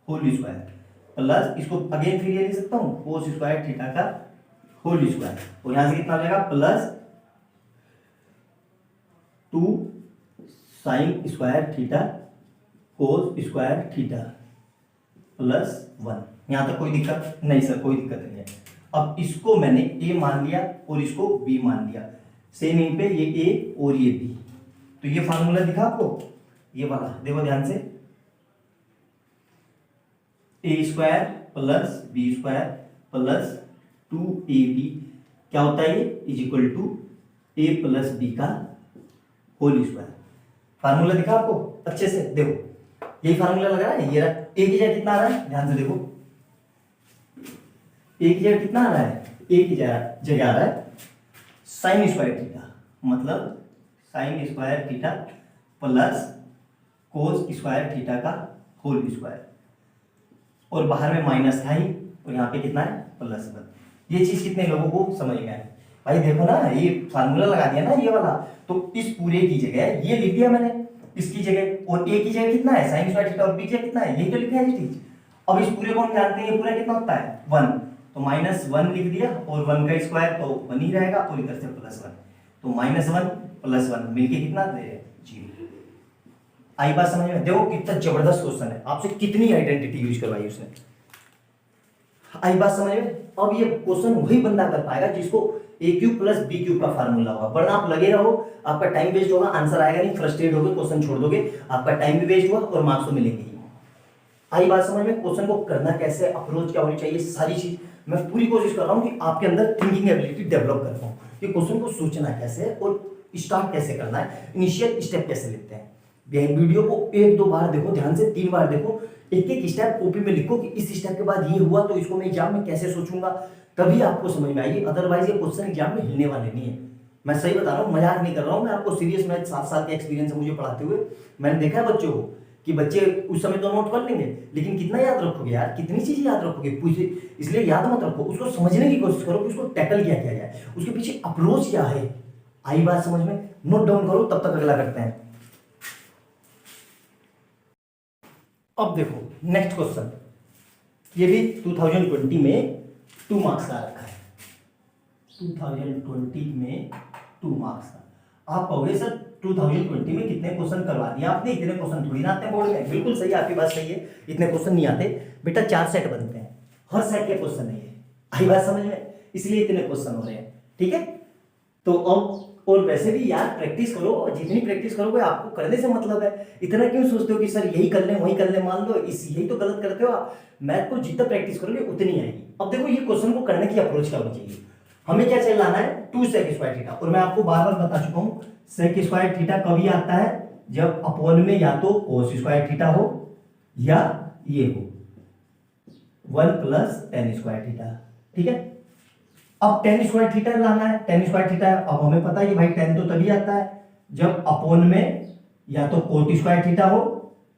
होल स्क्वायर प्लस इसको अगेन फिर ये लिख सकता हूं कोस स्क्वायर थीटा का होल स्क्वायर, और यहां से कितना हो जाएगा plus 2 sign square theta cos square theta plus 1। यहां तक कोई दिक्कत नहीं सर, कोई दिक्कत नहीं है। अब इसको मैंने ए मान लिया और इसको बी मान लिया, सेम इन पे ये ए और ये बी, तो ये फार्मूला दिखा आपको, ये वाला देखो ध्यान से, a square plus B square plus 2ab क्या होता है, ये is equal to a plus b का होल स्क्वायर। फार्मूला दिखा आपको अच्छे से, देखो यही फार्मूला लगा है, ये रहा, ए की जगह कितना आ रहा है, ध्यान से देखो, ए की जगह कितना आ रहा है, ए की जगह आ रहा है साइन स्क्वायर थीटा, मतलब sine square theta plus cos square theta का होल स्क्वायर, और बाहर में माइनस था ही, और यहाँ पे कितना है प्लस 1। ये चीज कितने लोगों को समझ में है भाई, देखो ना ये फार्मूला लगा दिया ना ये वाला, तो इस पूरे की जगह ये लिख दिया मैंने इसकी जगह, और ए की जगह कितना है साइन स्क्वायर थीटा और बी की जगह कितना है, यही तो लिखा है चीज। अब इस पूरे को हम जानते हैं ये पूरा कितना होता है 1, तो -1 लिख दिया, और 1 का स्क्वायर तो 1 ही रहेगा, और इधर से +1, तो -1 + 1 मिलके कितना दे रहे हैं 0। आई बात समझ में, देखो कितना जबरदस्त क्वेश्चन है, आपसे कितनी आइडेंटिटी यूज करवाई उसने, आई बात समझ में। अब ये क्वेश्चन वही बंदा कर पाएगा जिसको a cube plus B cube का फार्मूला होगा, वरना आप लगे रहो आपका टाइम वेस्ट होगा, आंसर आएगा नहीं, फ्रस्ट्रेट होगे, क्वेश्चन छोड़ दोगे, आपका टाइम भी वेस्ट हुआ और मार्क्स तो मिलेंगे ही। आई बात समझ में, क्वेश्चन को करना कैसे, अप्रोच क्या होनी चाहिए, सारी चीज मैं पूरी कोशिश कर रहा हूँ कि आपके अंदर थिंकिंग एबिलिटी डेवलप कर पाऊँ, कि क्वेश्चन को सोचना कैसे और स्टार्ट कैसे करना है, इनिशियल स्टेप कैसे लेते हैं। वीडियो को 1-2 बार देखो, ध्यान से 3 बार देखो, एक एक स्टेप कॉपी में लिखो कि इस स्टेप के बाद ये हुआ तो इसको मैं एग्जाम में कैसे सोचूंगा, तभी आपको समझ में आएगी, अदरवाइज ये क्वेश्चन एग्जाम में हिलने वाले नहीं है। मैं सही बता रहा हूँ, मजाक नहीं कर रहा हूँ, मैं आपको सीरियस, मैं 7 साल का एक्सपीरियंस है मुझे पढ़ाते हुए, मैंने देखा है बच्चों को कि बच्चे उस समय तो नोट कर लेंगे, लेकिन कितना याद रखोगे यार, कितनी चीजें याद रखोगे, इसलिए याद मत रखो, उसको समझने की कोशिश करो कि उसको टैकल क्या किया जाए, उसके पीछे अप्रोच क्या है। आई बात समझ में, नोट डाउन करो, तब तक अगला करते हैं। अब देखो नेक्स्ट क्वेश्चन, ये भी 2020 में 2 मार्क्स का रखा है, 2020 में 2 मार्क्स का। आप कहोगे सर 2020 में कितने क्वेश्चन करवा दिए आपने, इतने क्वेश्चन थोड़ी ना आते हैं बोर्ड में। बिल्कुल सही, आपकी बात सही है, इतने क्वेश्चन नहीं आते बेटा, 4 सेट बनते हैं, हर सेट के क्वेश्चन नहीं है, आई बात समझ में, इसलिए इतने क्वेश्चन हो रहे हैं, ठीक है। तो अब और वैसे भी यार प्रैक्टिस करो, और जितनी प्रैक्टिस करोगे आपको करने से मतलब है, इतना क्यों सोचते हो कि सर यही कर ले वही कर ले, मान लो यही तो गलत करते हो आप। मैथ को जितना प्रैक्टिस करोगे उतनी आएगी। अब देखो ये क्वेश्चन को करने की अप्रोच क्या होनी चाहिए, हमें क्या चलाना है 2 sec स्क्वायर थीटा, और मैं आपको बार बार बता चुका हूं sec स्क्वायर थीटा कभी आता है जब अपॉन में या तो cos स्क्वायर थीटा हो या ये हो 1 + tan स्क्वायर थीटा, ठीक है। अब tan स्क्वायर थीटा लाना है, tan स्क्वायर थीटा अब हमें पता है कि भाई tan तो तभी आता है जब अपॉन में या तो cot स्क्वायर थीटा हो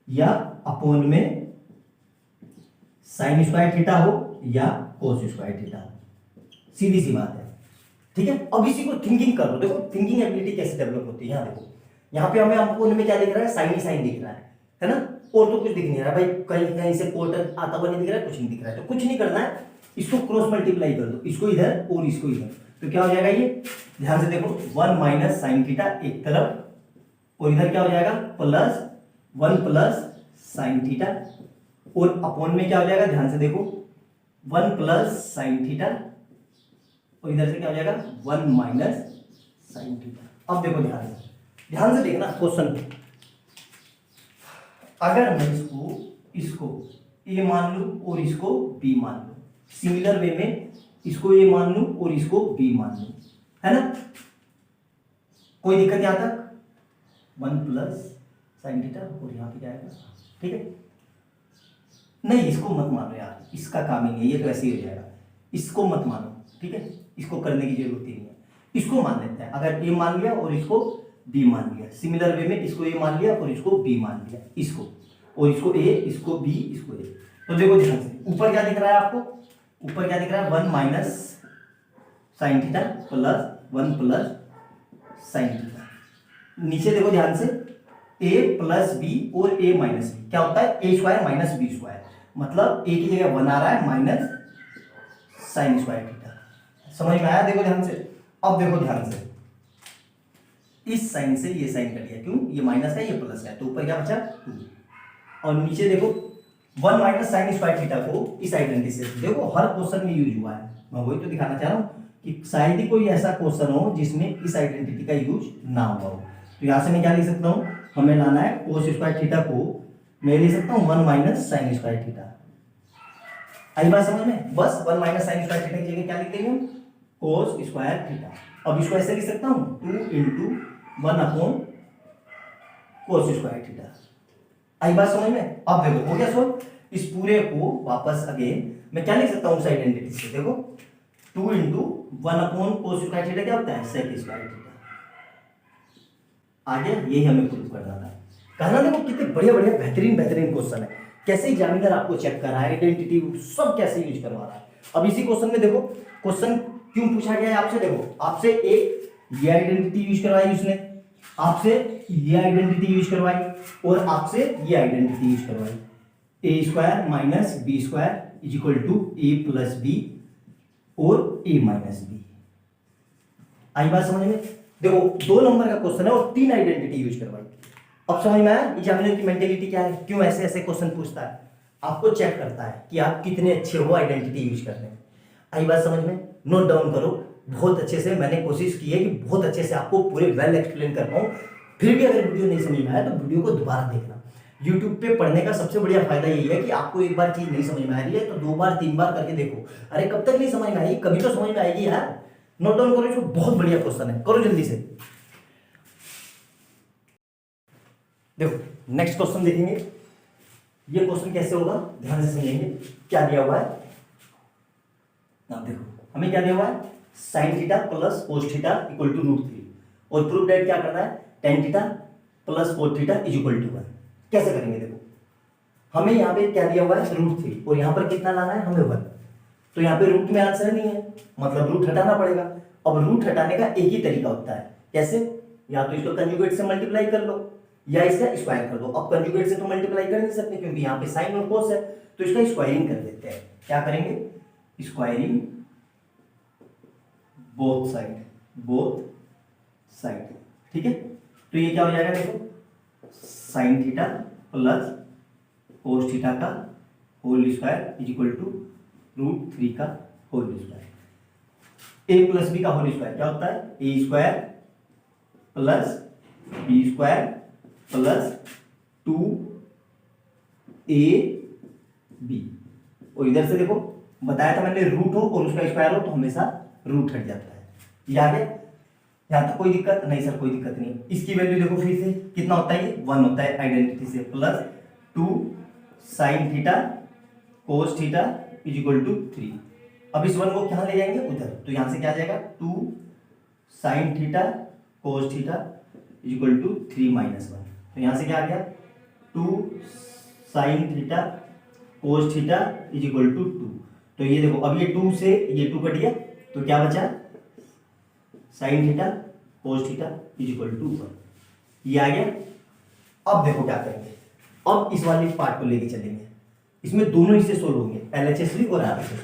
या अपॉन में sin स्क्वायर थीटा हो या cos स्क्वायर थीटा हो, सीधी सी बात है, ठीक है। अब इसी को थिंकिंग करो, देखो थिंकिंग एबिलिटी कैसे डेवलप होती है। यहाँ देखो, यहाँ पे हमें अपॉन में क्या दिख रहा है, साइन ही साइन दिख रहा है ना, और तो कुछ दिख नहीं रहा भाई, कहीं कहीं से कोट आता हुआ नहीं दिख रहा है, कुछ नहीं दिख रहा है, तो कुछ नहीं करना है, इसको क्रॉस मल्टीप्लाई कर दो, इसको इधर और इसको इधर, तो क्या हो जाएगा ये, ध्यान से देखो 1 - sin थीटा एक तरफ, और इधर क्या हो जाएगा +1 + sin थीटा, और अपॉन में क्या हो जाएगा, ध्यान से देखो 1 + sin थीटा, और इधर से क्या हो जाएगा 1 - sin थीटा। अब देखो ध्यान से देखना क्वेश्चन, अगर मैं इसको ए मान लूं और इसको बी मान लूं, सिमिलर वे में इसको ए मान लूं और इसको बी मान लूं, है ना, कोई दिक्कत यहां तक, 1 + sin थीटा, और यहां पे क्या आएगा, ठीक है। नहीं इसको मत मानो यार, इसका काम ही नहीं है, ये तो ऐसे ही हो जाएगा, इसको मत मानो, ठीक है, इसको करने की जरूरत ही नहीं है। इसको मान लेते हैं, अगर ए मान लिया और इसको बी मान लिया, सिमिलर वे में इसको ए मान लिया और इसको बी मान लिया, इसको और इसको ए, इसको बी, इसको ए। तो देखो ध्यान से, ऊपर क्या दिख रहा है आपको, ऊपर क्या दिख रहा है, 1 minus sign theta plus 1 plus sine theta. नीचे देखो ध्यान से, ए प्लस बी और ए माइनस बी, क्या होता है, a square minus b square, मतलब ए की जगह 1 आ रहा है माइनस साइन स्क्वायर थीटा। समझ में आया, देखो ध्यान से। अब देखो ध्यान से, इस साइन से ये साइन कट गया, क्यों, ये माइनस है ये प्लस है, तो ऊपर क्या बचा 2, और नीचे देखो 1 माइनस साइन स्क्वायर थीटा को इस आइडेंटिटी से, देखो हर क्वेश्चन में यूज हुआ है, मैं वही तो दिखाना चाह रहा हूँ कि शायद ही कोई ऐसा क्वेश्चन हो जिसमें इस आइडेंटिटी का यूज ना हुआ हो। तो यहाँ से मैं क्या लिख सकता हूँ, हमें लाना है कोस स्क्वायर थीटा को, मैं लिख सकता हूँ 1 माइनस साइन स्क्वायर थीटा। आई बात समझ में, बस 1 माइनस साइन स्क्वायर थीटा की जगह क्या लिख देंगे हम, कोस स्क्वायर थीटा। अब इसको ऐसे लिख सकता हूँ 2 into 1 upon cos square theta. आई बात समझ में। अब देखो हो गया सो, इस पूरे को वापस अगेन मैं क्या लिख सकता हूँ उस आइडेंटिटी से, देखो 2 into 1 upon cos square theta क्या होता है, सेक स्क्वायर थीटा। आगे यही हमें प्रूव करना था। कहना देखो कितने बढ़िया बढ़िया बेहतरीन बेहतरीन क्वेश्चन है, कैसे एग्जामिनर आपको चेक कर रहा है, आइडेंटिटी सब कैसे यूज करवा रहा है। अब इसी क्वेश्चन में देखो, क्वेश्चन क्यों पूछा गया है आपसे, देखो आपसे एक ये आइडेंटिटी यूज करवाई उसने, आपसे ये आइडेंटिटी यूज करवाई और आपसे ये आइडेंटिटी यूज करवाई, a square minus b square is equal to a plus b और ए माइनस बी। आई बात समझ में। देखो 2 नंबर का क्वेश्चन है और 3 आइडेंटिटी यूज करवाई। अब समझ में आया एग्जामिनर की मेंटेलिटी क्या है, क्यों ऐसे ऐसे क्वेश्चन पूछता है, आपको चेक करता है कि आप कितने अच्छे हो आइडेंटिटी यूज करने में। आई बात समझ में, नोट डाउन करो बहुत अच्छे से। मैंने कोशिश की है कि बहुत अच्छे से आपको पूरे वेल एक्सप्लेन कर पाऊँ, फिर भी अगर वीडियो नहीं समझ में आया तो वीडियो को दोबारा देखना। यूट्यूब पे पढ़ने का सबसे बढ़िया फायदा यही है कि आपको एक बार चीज नहीं समझ में आ रही है तो 2 बार 3 बार करके देखो। अरे कब तक नहीं समझ में आएगी, कभी तो समझ में आएगी यार। नोट डाउन करो, इसको बहुत बढ़िया क्वेश्चन है, करो जल्दी से। देखो नेक्स्ट क्वेश्चन देखेंगे, ये क्वेश्चन कैसे होगा ध्यान से समझेंगे। क्या दिया हुआ है, देखो हमें क्या दिया हुआ है, sine theta plus cos theta equal to √3 और प्रूफ डेट क्या करना है, tan theta plus cos theta is equal to 1। कैसे करेंगे, देखो हमें यहाँ पे क्या दिया हुआ है √3 और यहाँ पर कितना लाना है हमें 1, तो यहाँ पे रूट में आंसर नहीं है, मतलब रूट हटाना पड़ेगा। अब रूट हटाने का एक ही तरीका होता है, कैसे, या तो इसको कंजुगेट से मल्टीप्लाई कर लो या इसका स्क्वायर कर दो। अब कंजुगेट से तो मल्टीप्लाई कर नहीं सकते क्योंकि यहाँ पे साइन और कोस है, तो इसका स्क्वायरिंग कर देते हैं। क्या करेंगे, स्क्वायरिंग बोथ साइड, ठीक है। तो ये क्या हो जाएगा, देखो sine theta plus cos theta का whole square is equal to √3 का whole square. A plus b का होल स्क्वायर क्या होता है, a square plus B square plus 2ab। और इधर से देखो बताया था मैंने, रूट हो और उसका स्क्वायर हो तो हमेशा रूट हट जाता है। याद है, यहाँ तक कोई दिक्कत नहीं सर, कोई दिक्कत नहीं। इसकी वैल्यू देखो फिर से कितना होता है, ये 1 होता है आइडेंटिटी से, plus 2 sine theta cos theta is equal to 3। अब इस 1 को कहाँ ले जाएंगे, उधर, तो यहाँ से क्या आ जाएगा 2 sine theta cos theta is equal to 3 minus 1। तो यहाँ से क्या आ गया 2 sine theta cos theta is equal to 2। तो ये देखो अब ये 2 से ये 2 कट गया तो क्या बचा, sine theta cos theta is equal to 1। ये आ गया। अब देखो क्या करेंगे, अब इस वाले पार्ट को लेके चलेंगे, इसमें दोनों हिस्से सोल्व होंगे, LHS और RHS।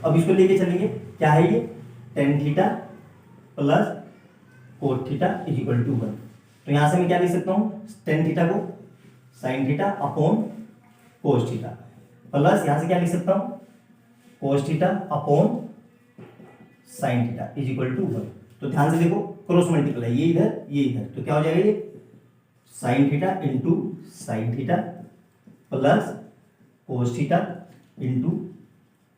अब इसको लेके चलेंगे, क्या है ये, tan theta plus cos theta is equal to 1। तो यहां से मैं क्या लिख सकता हूं, टेन थीटा को sine theta upon cos theta, plus यहां से क्या लिख सकता हूं, cos theta upon sine theta is equal to 1। तो ध्यान से देखो क्रॉस मल्टीप्लाई, ये इधर ये इधर, तो क्या हो जाएगा ये sine theta into sine theta plus cos theta into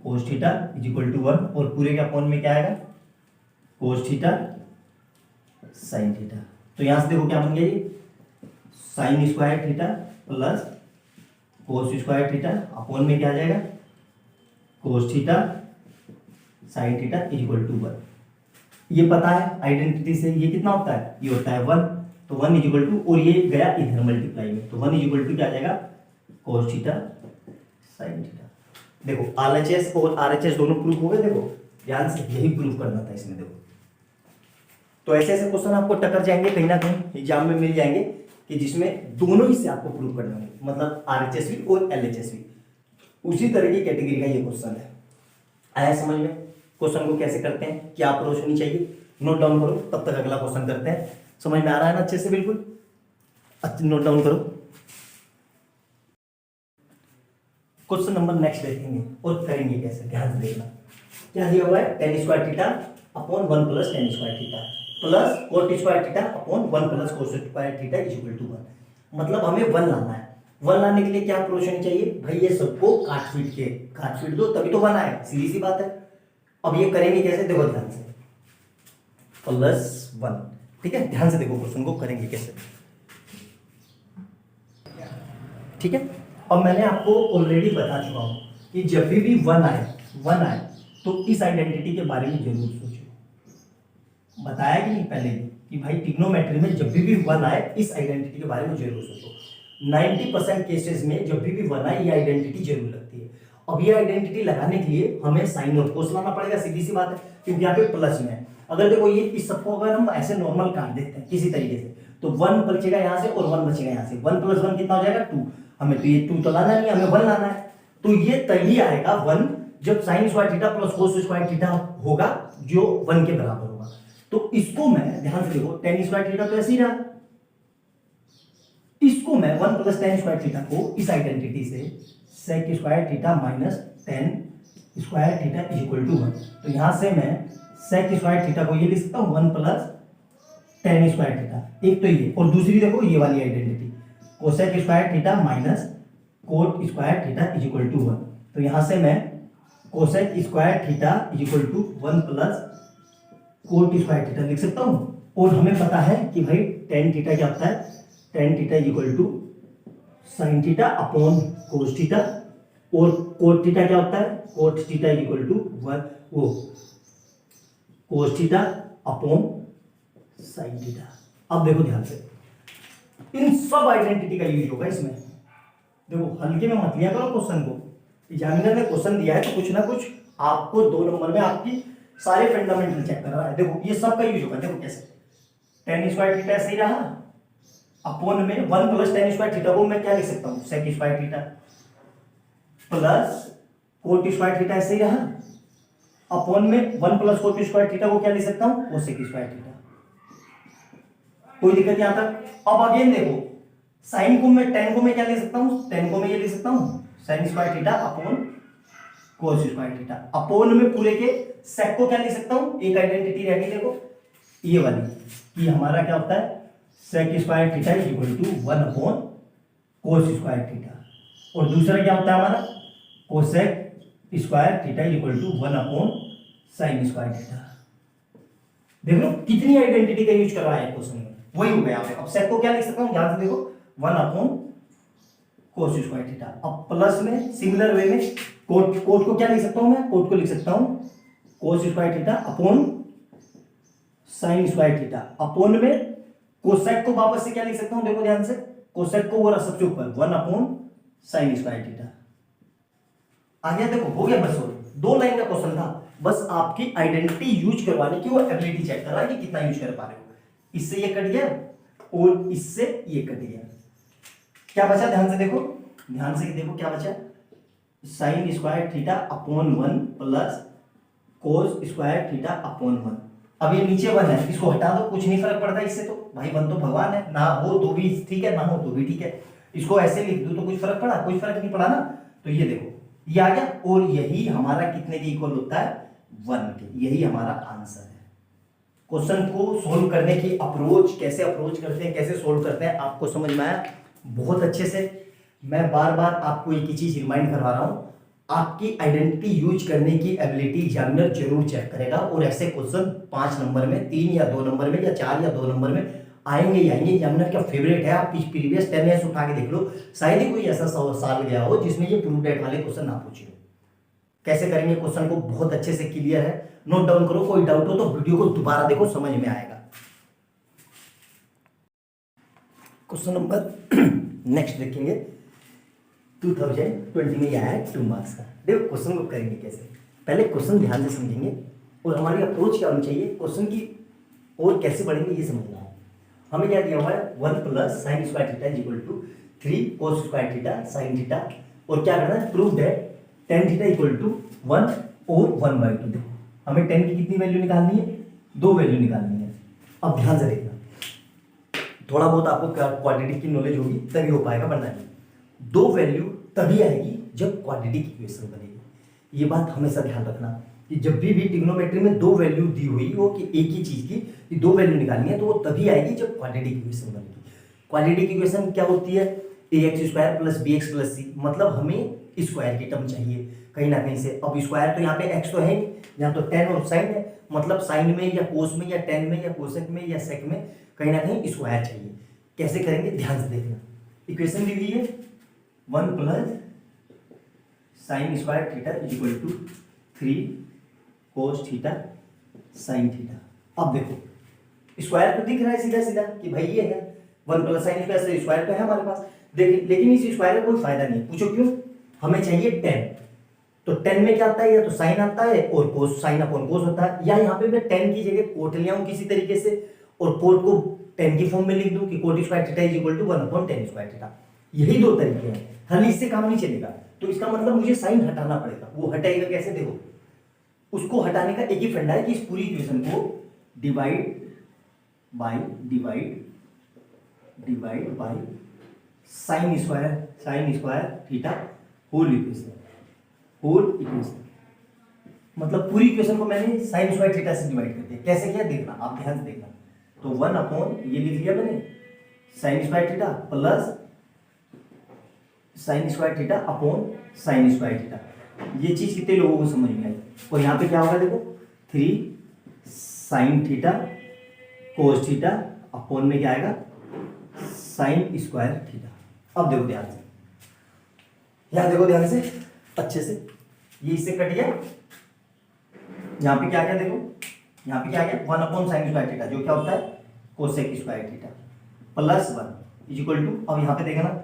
cos theta is equal to 1 और पूरे के अपॉन में क्या आएगा कोस थीटा साइन थीटा। तो यहां से देखो क्या बन गया ये sine square theta plus cos square theta upon में क्या आ जाएगा cos theta sine theta is equal to 1। ये पता है आइडेंटिटी से, ये कितना होता है, ये होता है 1, तो 1 इज इक्वल टू, और ये गया इधर मल्टीप्लाई में, तो 1 इज इक्वल टू क्या आ जाएगा, cos थीटा साइन थीटा। देखो RHS और RHS दोनों प्रूफ हो गए, देखो ध्यान से यही प्रूफ करना था इसमें। देखो तो ऐसे ऐसे क्वेश्चन आपको टकर जाएंगे कहीं ना कहीं एग्जाम में मिल जाएंगे कि जिसमें दोनों ही से आपको प्रूफ करना है, मतलब RHS भी और LHS भी। उसी तरह की कैटेगरी का ये क्वेश्चन है। आया समझ में क्वेश्चन को कैसे करते हैं, क्या अप्रोच होनी चाहिए, नोट डाउन करो, तब तक अगला क्वेश्चन करते हैं। समझ में आ रहा है ना अच्छे से, बिल्कुल अच्छे नोट डाउन करो। क्वेश्चन नंबर नेक्स्ट देखेंगे और करेंगे कैसे, ध्यान से देखना। क्या दिया हुआ है, tan square theta upon 1 plus tan square theta plus cot square theta upon 1 plus cos square theta is equal to 1। मतलब हमें 1 लाना है। 1 लाने के लिए क्या अप्रोच होनी चाहिए भाई, ये सबको काट पीट दो तभी तो 1 आएगा, सीधी सी बात है। अब ये करेंगे कैसे, देखो ध्यान से, +1, ठीक है, ध्यान से देखो क्वेश्चन को करेंगे कैसे, ठीक है। अब मैंने आपको ऑलरेडी बता चुका हूं कि जब भी 1 आए तो इस आइडेंटिटी के बारे में जरूर सोचो। बताया कि नहीं पहले कि भाई ट्रिग्नोमेट्री में जब भी 1 आए इस आइडेंटिटी के बारे में जरूर सोचो। 90% केसेस में जब भी 1 आए ये आइडेंटिटी जरूर लगती है। अब ये आइडेंटिटी लगाने के लिए हमें साइन और कोस लाना पड़ेगा, सीधी सी बात है, क्योंकि यहाँ पे प्लस में है। अगर देखो ये इस सबको अगर हम ऐसे नॉर्मल काट देते हैं किसी तरीके से, तो 1 बचेगा यहाँ से और 1 बचेगा यहाँ से, 1 + 1 कितना हो जाएगा 2। हमें तो ये 2 तो लाना नहीं, हमें 1 लाना है। तो ये तभी आएगा 1 जब sign square theta plus cos square theta होगा जो 1 के बराबर होगा। तो इसको मैं ध्यान से देखो, tan स्क्वायर थीटा तो ऐसे ही रहा, इसको मैं 1 प्लस tan स्क्वायर थीटा को इस आइडेंटिटी से sec square theta minus tan square theta is equal to 1। तो यहां से मैं sec स्क्वायर थीटा को ये लिख सकता हूं 1 प्लस tan स्क्वायर थीटा, एक तो ये, और दूसरी देखो ये वाली identity cosec square theta minus cot square theta is equal to 1। तो यहां से मैं cosec square theta is equal to 1 plus cot square theta लिख सकता हूं। और हमें पता है कि भाई tan थीटा क्या होता है, tan theta is equal to sin theta upon cos theta, और cot थीटा क्या होता है, cot theta is equal to 1 वो cos theta upon sin theta. अब देखो ध्यान से, इन सब आइडेंटिटी का यूज होगा इसमें। देखो हल्के में मत लिया करो क्वेश्चन को, एग्जामिनर ने क्वेश्चन दिया है तो कुछ ना कुछ आपको 2 नंबर में आपकी सारे फंडामेंटल चेक कर रहा है। देखो ये सब का यूज होगा, देखो कैसे, tan स्क्वायर थीटा ऐसे ही रहा अपॉन में 1 प्लस tan स्क्वायर थीटा को मैं क्या लिख सकता हूं, sec square theta plus cot square theta ऐसे ही रहा अपॉन में 1 प्लस cot स्क्वायर थीटा को क्या लिख सकता हूं, cosec स्क्वायर थीटा। कोई दिक्कत यहां तक। अब अगेन देखो, साइन को मैं tan को मैं क्या लिख सकता हूं, tan को मैं ये लिख सकता हूं sin square theta upon cos square theta, upon में पूरे के sec को क्या लिख सकता हूं, एक आइडेंटिटी रह गई देखो ये वाली, कि हमारा क्या होता है sec square theta is equal to 1 upon cos square theta, और दूसरा क्या होता है हमारा cosec square theta is equal to 1 upon sin square theta. देख लो कितनी आइडेंटिटी का यूज कर रहा है क्वेश्चन में, वही हो गया। अब sec को क्या लिख सकता हूं, ध्यान से देखो 1 अपॉन cos स्क्वायर थीटा। अब प्लस में सिमिलर वे में कोट को क्या लिख सकता हूं, मैं कोट को लिख सकता हूं cos square theta upon sin square theta, upon में कोसेक को वापस से क्या लिख सकता हूं, देखो ध्यान से, कोसेक को वो रहा सबसे ऊपर 1 अपॉन sin स्क्वायर थीटा। आ गया, देखो हो गया, बस हो 2 लाइन का क्वेश्चन था, बस आपकी आइडेंटिटी यूज करवाने की वो एबिलिटी चेक कर रहा है कि कितना यूज कर पा रहे हो। इससे ये कट गया और इससे ये कट गया, क्या बचा, ध्यान से देखो, ध्यान से देखो क्या बचा, sin square theta upon 1 plus cos square theta upon 1। अब ये नीचे 1 है, इसको हटा दो, कुछ नहीं फर्क पड़ता इससे, तो भाई 1 तो भगवान है, ना हो तो भी ठीक है, ना हो तो भी ठीक है। इसको ऐसे लिख दूं तो कुछ फर्क पड़ा, कोई फर्क नहीं पड़ा ना। तो ये देखो ये आ गया, और यही हमारा कितने के इक्वल होता है, 1 के। यही हमारा आंसर है। क्वेश्चन को सोल्व करने की अप्रोच, कैसे अप्रोच करते हैं, कैसे सोल्व करते हैं, आपको समझ में आया बहुत अच्छे से। मैं बार बार आपको एक ही चीज रिमाइंड करवा रहा हूं, आपकी आइडेंटिटी यूज करने की एबिलिटी एग्जामिनर जरूर चेक करेगा, और ऐसे क्वेश्चन 5 नंबर में, 3 या 2 नंबर में, या 4 या 2 नंबर में आएंगे ही आएंगे। एग्जामिनर का फेवरेट है। आप प्रीवियस 10 ईयर्स उठा के देख लो, शायद ही कोई ऐसा साल गया हो जिसमें ये प्रूफ डेट वाले क्वेश्चन ना पूछे हो। कैसे करेंगे क्वेश्चन को बहुत अच्छे से क्लियर है, नोट डाउन करो, कोई डाउट हो तो वीडियो को दोबारा देखो, समझ में आएगा। क्वेश्चन नंबर नेक्स्ट देखेंगे 2020 में यह है 2 मार्क्स का। देखो क्वेश्चन को करेंगे कैसे, पहले क्वेश्चन ध्यान से समझेंगे और हमारी अप्रोच क्या होनी चाहिए, क्वेश्चन की और कैसे बढ़ेंगे ये समझना है। हमें क्या दिया हुआ है 1 plus sine square theta is equal to 3 cos square theta sine theta, और क्या करना है prove that tan theta equal to 1 और 1/2। देखो हमें tan की कितनी वैल्यू निकालनी है, 2 वैल्यू निकालनी है। अब ध्यान से देखना, थोड़ा बहुत आपको क्वाड्रेटिक की नॉलेज होगी तभी हो पाएगा, वरना नहीं। 2 वैल्यू तभी आएगी जब क्वाड्रेटिक इक्वेशन बनेगी। ये बात हमेशा ध्यान रखना कि जब भी ट्रिग्नोमेट्री में 2 वैल्यू दी हुई हो कि एक ही चीज की 2 वैल्यू निकालनी है तो वो तभी आएगी जब क्वाड्रेटिक इक्वेशन बनेगी। क्वाड्रेटिक इक्वेशन क्या होती है, ax square plus bx plus c, मतलब हमें स्क्वायर की टर्म चाहिए कहीं ना कहीं से। अब स्क्वायर तो यहाँ पे x तो है नहीं, यहाँ तो tan और sin है, मतलब साइन में या कोस में या tan में या कोसेक में या सेक में कहीं ना कहीं स्क्वायर चाहिए। कैसे करेंगे ध्यान से देखना, इक्वेशन दी हुई है 1 plus sine square theta is equal to 3 cos theta sine theta. अब देखो स्क्वायर तो दिख रहा है सीधा सीधा कि भाई ये है 1 प्लस साइन स्क्वायर से स्क्वायर तो है हमारे पास, देखिए लेकिन इस स्क्वायर का कोई फायदा नहीं। पूछो क्यों, हमें चाहिए tan, तो tan में क्या आता है, या तो साइन आता है और कोस, साइन अपॉन कोस होता है, या यहाँ पे मैं tan की जगह कोट ले आऊं किसी तरीके से और कोट को tan की फॉर्म में लिख दूं कि cot square theta is equal to 1 upon tan square theta. यही 2 तरीके हैं, खाली इससे काम नहीं चलेगा। तो इसका मतलब मुझे साइन हटाना पड़ेगा, वो हटाएगा कैसे, देखो उसको हटाने का एक ही फंडा है कि इस पूरी इक्वेशन को divide by sine square theta whole equation, मतलब पूरी इक्वेशन को मैंने साइन स्क्वायर थीटा से डिवाइड कर दिया। कैसे किया देखना, आप ध्यान से देखना। तो 1 अपॉन ये लिख लिया मैंने sine square theta plus sine square theta upon sign square theta. ये चीज कितने लोगों को समझ में आई, और यहाँ पे क्या होगा देखो 3 sign theta cos theta upon में क्या आएगा साइन स्क्वायर थीटा। अब देखो ध्यान से, यहां देखो ध्यान से अच्छे से, ये इससे कट गया, यहां पे क्या गया देखो, यहां पे क्या गया 1 अपॉन साइन स्क्वायर थीटा जो क्या होता है cosec square theta plus 1 is equal to, अब यहां पे देखना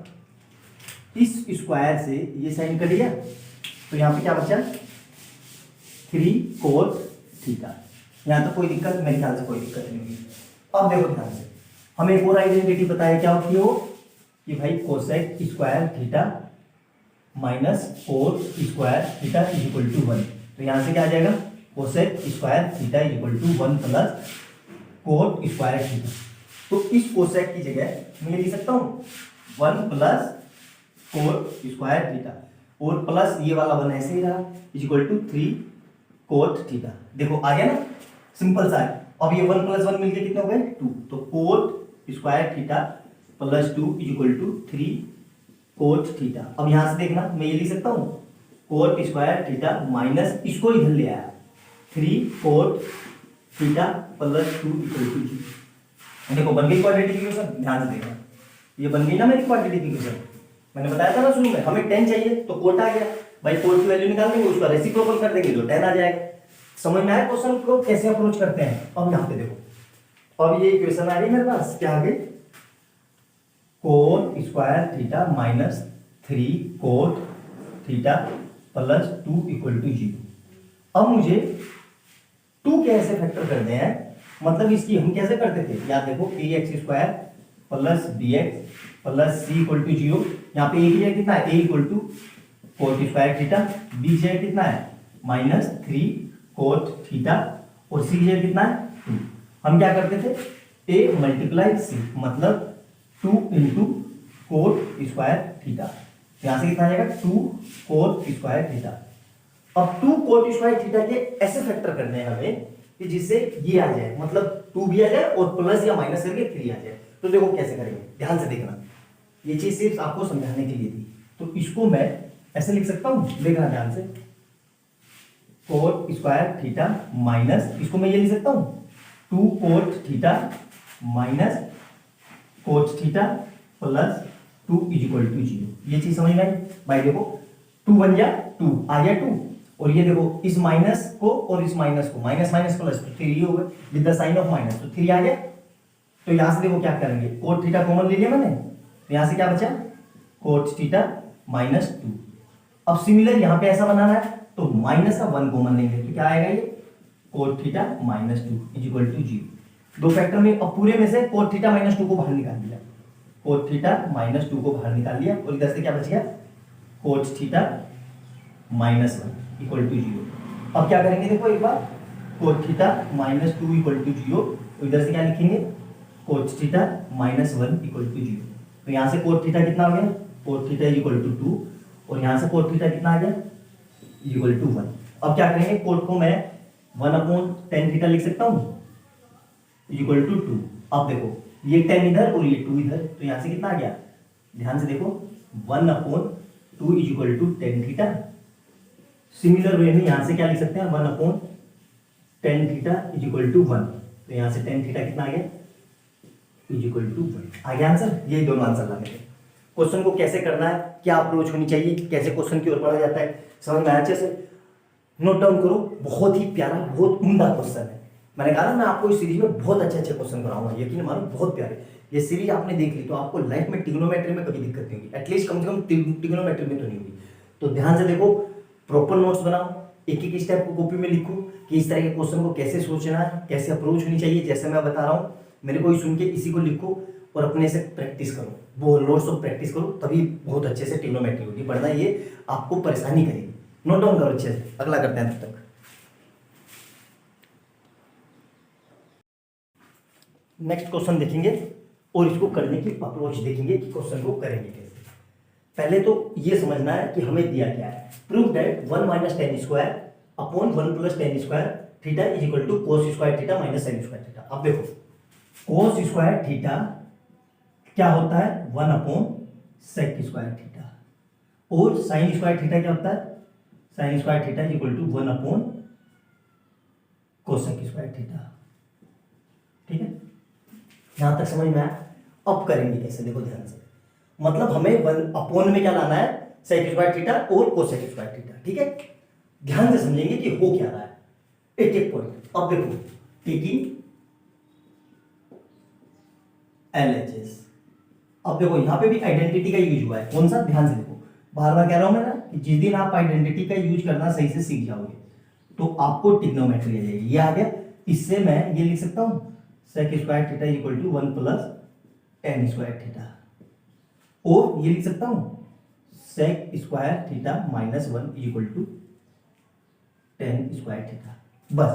इस स्क्वायर से ये साइन कट गया तो यहां पे क्या बचा 3 कोस थीटा। यहां तो कोई दिक्कत, मेरे ख्याल से कोई दिक्कत नहीं होगी। अब देखो ध्यान से, हमें एक और आइडेंटिटी बताया क्या होती है वो, कि भाई cosec square theta minus cos square theta is equal to 1। तो यहां से क्या आ जाएगा cosec square theta is equal to 1 plus cot square theta. तो इस कोसेक की जगह मैं लिख सकता हूं 1 प्लस कोट स्क्वायर थीटा और प्लस ये वाला 1 ऐसे ही रहा is equal to 3 cot theta. देखो आ गया ना, सिंपल सा है। अब ये 1 प्लस 1 मिलके कितने हो गए 2, तो cot square theta plus 2 is equal to 3 cot theta. अब यहां से देखना मैं ये लिख सकता हूं कोट स्क्वायर थीटा माइनस इसको इधर ले आया 3 cot theta plus 2 equal to 0। देखो बन गई क्वाड्रेटिक इक्वेशन, ध्यान से देखना ये बन गई ना मेरी क्वाड्रेटिक इक्वेशन। मैंने बताया था ना शुरू में हमें tan चाहिए तो कोट आ गया, भाई कोट की वैल्यू निकाल देंगे उसका रेसिप्रोकल कर देंगे तो tan आ जाएगा। समझ में आया क्वेश्चन को कैसे अप्रोच करते हैं। अब यहाँ पे देखो, अब ये इक्वेशन आ रही है मेरे पास, क्या आ गई cot square theta minus 3 cot theta plus 2 equal to 0। अब मुझे 2 कैसे फैक्टर करने हैं, मतलब इसकी हम कैसे करते थे याद देखो ax square plus bx plus c equal to 0। यहाँ पे a की जगह कितना है a equal to cot square theta, b की जगह कितना है माइनस 3 कोट थीटा और c की जगह कितना है 2। हम क्या करते थे a मल्टीप्लाई c, मतलब 2 इंटू कोट स्क्वायर थीटा, यहां से कितना आ जाएगा 2 कोट स्क्वायर थीटा। अब 2 कोट स्क्वायर थीटा के ऐसे फैक्टर करने हैं हमें कि जिससे ये आ जाए, मतलब 2 भी आ जाए और प्लस या माइनस करके 3 आ जाए। तो देखो कैसे करेंगे, ध्यान से देखना, ये चीज सिर्फ आपको समझाने के लिए थी। तो इसको मैं ऐसे लिख सकता हूं, देखना ध्यान से, कोट स्क्वायर थीटा माइनस, इसको मैं ये लिख सकता हूं 2 cot theta minus cot theta plus 2 is equal to 0। ये चीज समझ में आई भाई। देखो 2 बन गया 2 आ गया 2 और ये देखो इस माइनस को और इस माइनस को, माइनस माइनस प्लस, तो 3 हो गए with the sign of minus, तो 3 आ गया। तो यहां से देखो क्या करेंगे, कोट थीटा कॉमन ले लिया मैंने, तो यहां से क्या बचा, कोट थीटा -2। अब सिमिलर यहां पे ऐसा बनाना है तो माइनस का 1 कॉमन लेंगे, तो क्या आएगा ये, कोट थीटा -2 इक्वल टू 0। दो फैक्टर में, अब पूरे में से कोट थीटा -2 को बाहर निकाल दिया, कोट थीटा -2 को बाहर निकाल लिया, और इधर से क्या बच गया, कोट थीटा -1 इक्वल टू 0। अब क्या करेंगे देखो एक बार, कोट थीटा -2 इक्वल टू 0, तो इधर से क्या लिखेंगे, कोट थीटा -1 इक्वल टू 0। तो यहां से कोट थीटा कितना आ गया, कोट थीटा इक्वल टू 2, और यहां से कोट थीटा कितना आ गया, इक्वल टू 1। अब क्या करेंगे, कोट को मैं 1/tan थीटा लिख सकता हूं, इक्वल टू 2। अब देखो ये 10 इधर और ये 2 इधर, तो यहां से कितना आ गया, ध्यान से देखो 1/2 equal to tan theta. Similar way में यहां से क्या लिख सकते हैं, 1/tan थीटा इक्वल टू 1, तो यहां से tan थीटा कितना आ गया, इक्वल टू 1 आ गया आंसर। ये दोनों आंसर लाने थे। क्वेश्चन को कैसे करना है, क्या अप्रोच होनी चाहिए, कैसे क्वेश्चन की ओर बढ़ा जाता है, समझ में अच्छे से नोट डाउन करो। बहुत ही प्यारा, बहुत उम्दा क्वेश्चन है। मैंने कहा ना मैं आपको इस सीरीज में बहुत अच्छे अच्छे क्वेश्चन कराऊंगा, यकीन मानो बहुत प्यारे। ये सीरीज आपने देख ली तो आपको लाइफ में ट्रिग्नोमेट्री में कभी दिक्कत नहीं होगी, एटलीस्ट कम से कम ट्रिग्नोमेट्री में तो नहीं होगी। तो ध्यान से देखो, प्रॉपर नोट्स बनाओ, एक एक स्टेप को कॉपी में लिखो कि इस तरह के क्वेश्चन को कैसे सोचना है, कैसे अप्रोच होनी चाहिए। जैसे मैं बता रहा हूँ, मेरे को ही सुन के इसी को लिखो और अपने से प्रैक्टिस करो, वो लोड्स ऑफ प्रैक्टिस करो, तभी बहुत अच्छे से ट्रिग्नोमेट्री होगी, वरना ये आपको परेशानी करेगी। नोट डाउन करो अच्छे से, अगला करते हैं तब तक। नेक्स्ट क्वेश्चन देखेंगे और इसको करने की अप्रोच देखेंगे कि क्वेश्चन को करेंगे कैसे। पहले तो ये समझना है कि हमें दिया क्या है, prove that 1 - tan square upon 1 + tan square theta is equal to cos square theta minus sin square theta. अब देखो cos स्क्वायर थीटा क्या होता है, 1/sec स्क्वायर थीटा, और sin स्क्वायर थीटा क्या होता है, sin square theta is equal to 1/cosec square theta. ठीक है, यहां तक समझ में आया। अब करेंगे कैसे, देखो ध्यान से, मतलब हमें 1 में क्या लाना है, sec स्क्वायर थीटा और cosec स्क्वायर थीटा। ठीक है, ध्यान से समझेंगे कि हो क्या रहा है एक एक पॉइंट। अब देखो टेकिंग LHS, अब देखो यहां पे भी आइडेंटिटी का यूज हुआ है, कौन सा, ध्यान से देखो, बार बार कह रहा हूं मैं ना कि जिस दिन आप आइडेंटिटी का यूज करना सही से सीख जाओगे तो आपको ट्रिग्नोमेट्री आ जाएगी। ये आ गया, इससे मैं ये लिख सकता हूं sec square theta equal to 1 + tan square theta, और ये लिख सकता हूं sec square theta -1 equal to tan square theta. बस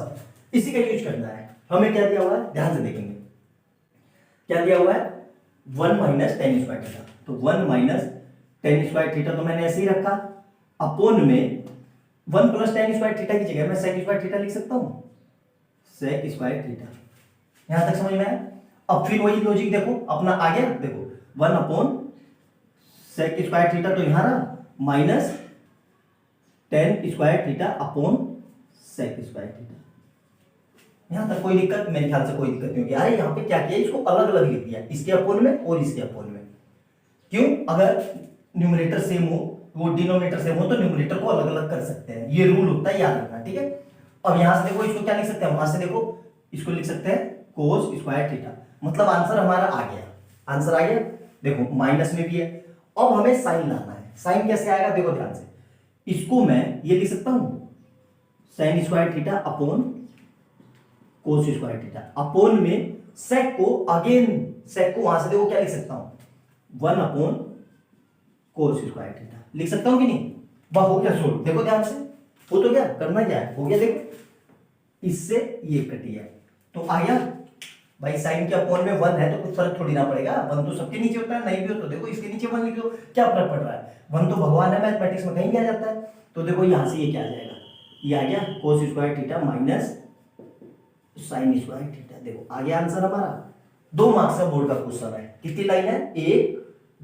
इसी का यूज करना है। हमें क्या दिया हुआ है, ध्यान से देखेंगे क्या दिया हुआ है, 1 - tan स्क्वायर थीटा, तो 1 - tan स्क्वायर थीटा तो मैंने ऐसे ही रखा, अपोन में 1 + tan स्क्वायर थीटा की जगह मैं sec स्क्वायर थीटा लिख सकता हूं, sec स्क्वायर थीटा। यहां तक समझ में आया। अब फिर वही लॉजिक देखो अपना आ गया, देखो 1/sec स्क्वायर थीटा तो यहां रहा, minus tan square theta upon sec square theta. यहां तक कोई दिक्कत, मेरे ख्याल से कोई दिक्कत नहीं होगी। अरे यहां पे क्या किया, इसको अलग अलग लिख दिया, इसके अपोन में और इसके अपोन में। क्यों, अगर न्यूमरेटर सेम हो, वो डिनोमिनेटर सेम हो, तो न्यूमरेटर को अलग अलग कर सकते हैं, ये रूल होता है, याद रखना। ठीक है, अब यहां से देखो इसको क्या लिख सकते हैं, वहां से देखो इसको लिख सकते हैं cos स्क्वायर थीटा, मतलब आंसर हमारा आ गया, आंसर आ गया। देखो माइनस में भी है। अब हमें साइन लाना है, साइन कैसे आएगा, देखो ध्यान से, इसको मैं ये लिख सकता हूं sin square theta upon cos square theta, upon में sec को, अगेन sec को वहां से देखो क्या लिख सकता हूं, 1/cos स्क्वायर थीटा लिख सकता हूं कि नहीं। वह हो गया सोल्व, देखो ध्यान से, हो तो क्या, करना क्या है, हो गया। देखो इससे ये कट गया तो आ गया भाई, साइन के अपोन में 1 है तो कुछ फर्क थोड़ी ना पड़ेगा, 1 तो सबके नीचे होता है, नहीं भी हो तो देखो इसके नीचे 1 लिख दो, क्या फर्क पड़ रहा है, 1 तो भगवान है, मैथमेटिक्स में कहीं भी आ जाता है। तो देखो यहां से ये क्या आ जाएगा, ये आ गया cos square theta minus sin square theta. देखो आ गया आंसर हमारा। 2 मार्क्स का बोर्ड का क्वेश्चन है, कितनी लाइन है, 1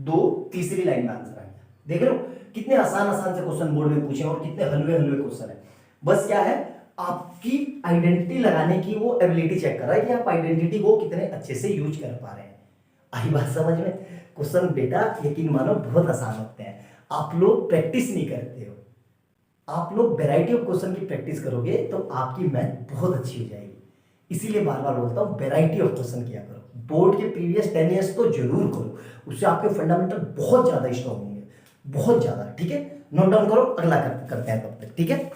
2 तीसरी लाइन में आंसर आ गया। देख रहे हो कितने आसान आसान से क्वेश्चन बोर्ड में पूछे और कितने हलवे हलवे क्वेश्चन है। बस क्या है, आपकी आइडेंटिटी लगाने की वो एबिलिटी चेक कर रहा है कि आप आइडेंटिटी को कितने अच्छे से यूज कर पा रहे हैं। आई बात समझ में। क्वेश्चन बेटा यकीन मानो बहुत आसान होते हैं, आप लोग प्रैक्टिस नहीं करते हो। आप लोग वैरायटी ऑफ क्वेश्चन की प्रैक्टिस करोगे तो आपकी मैथ बहुत अच्छी हो जाएगी। इसीलिए बार बार बोलता हूँ वैरायटी ऑफ क्वेश्चन किया करो, बोर्ड के प्रीवियस 10 ईयर्स तो जरूर करो, उससे आपके फंडामेंटल बहुत ज्यादा स्ट्रॉन्ग होंगे, बहुत ज्यादा। ठीक है, नोट डाउन करो, अगला करते हैं तब तक। ठीक है।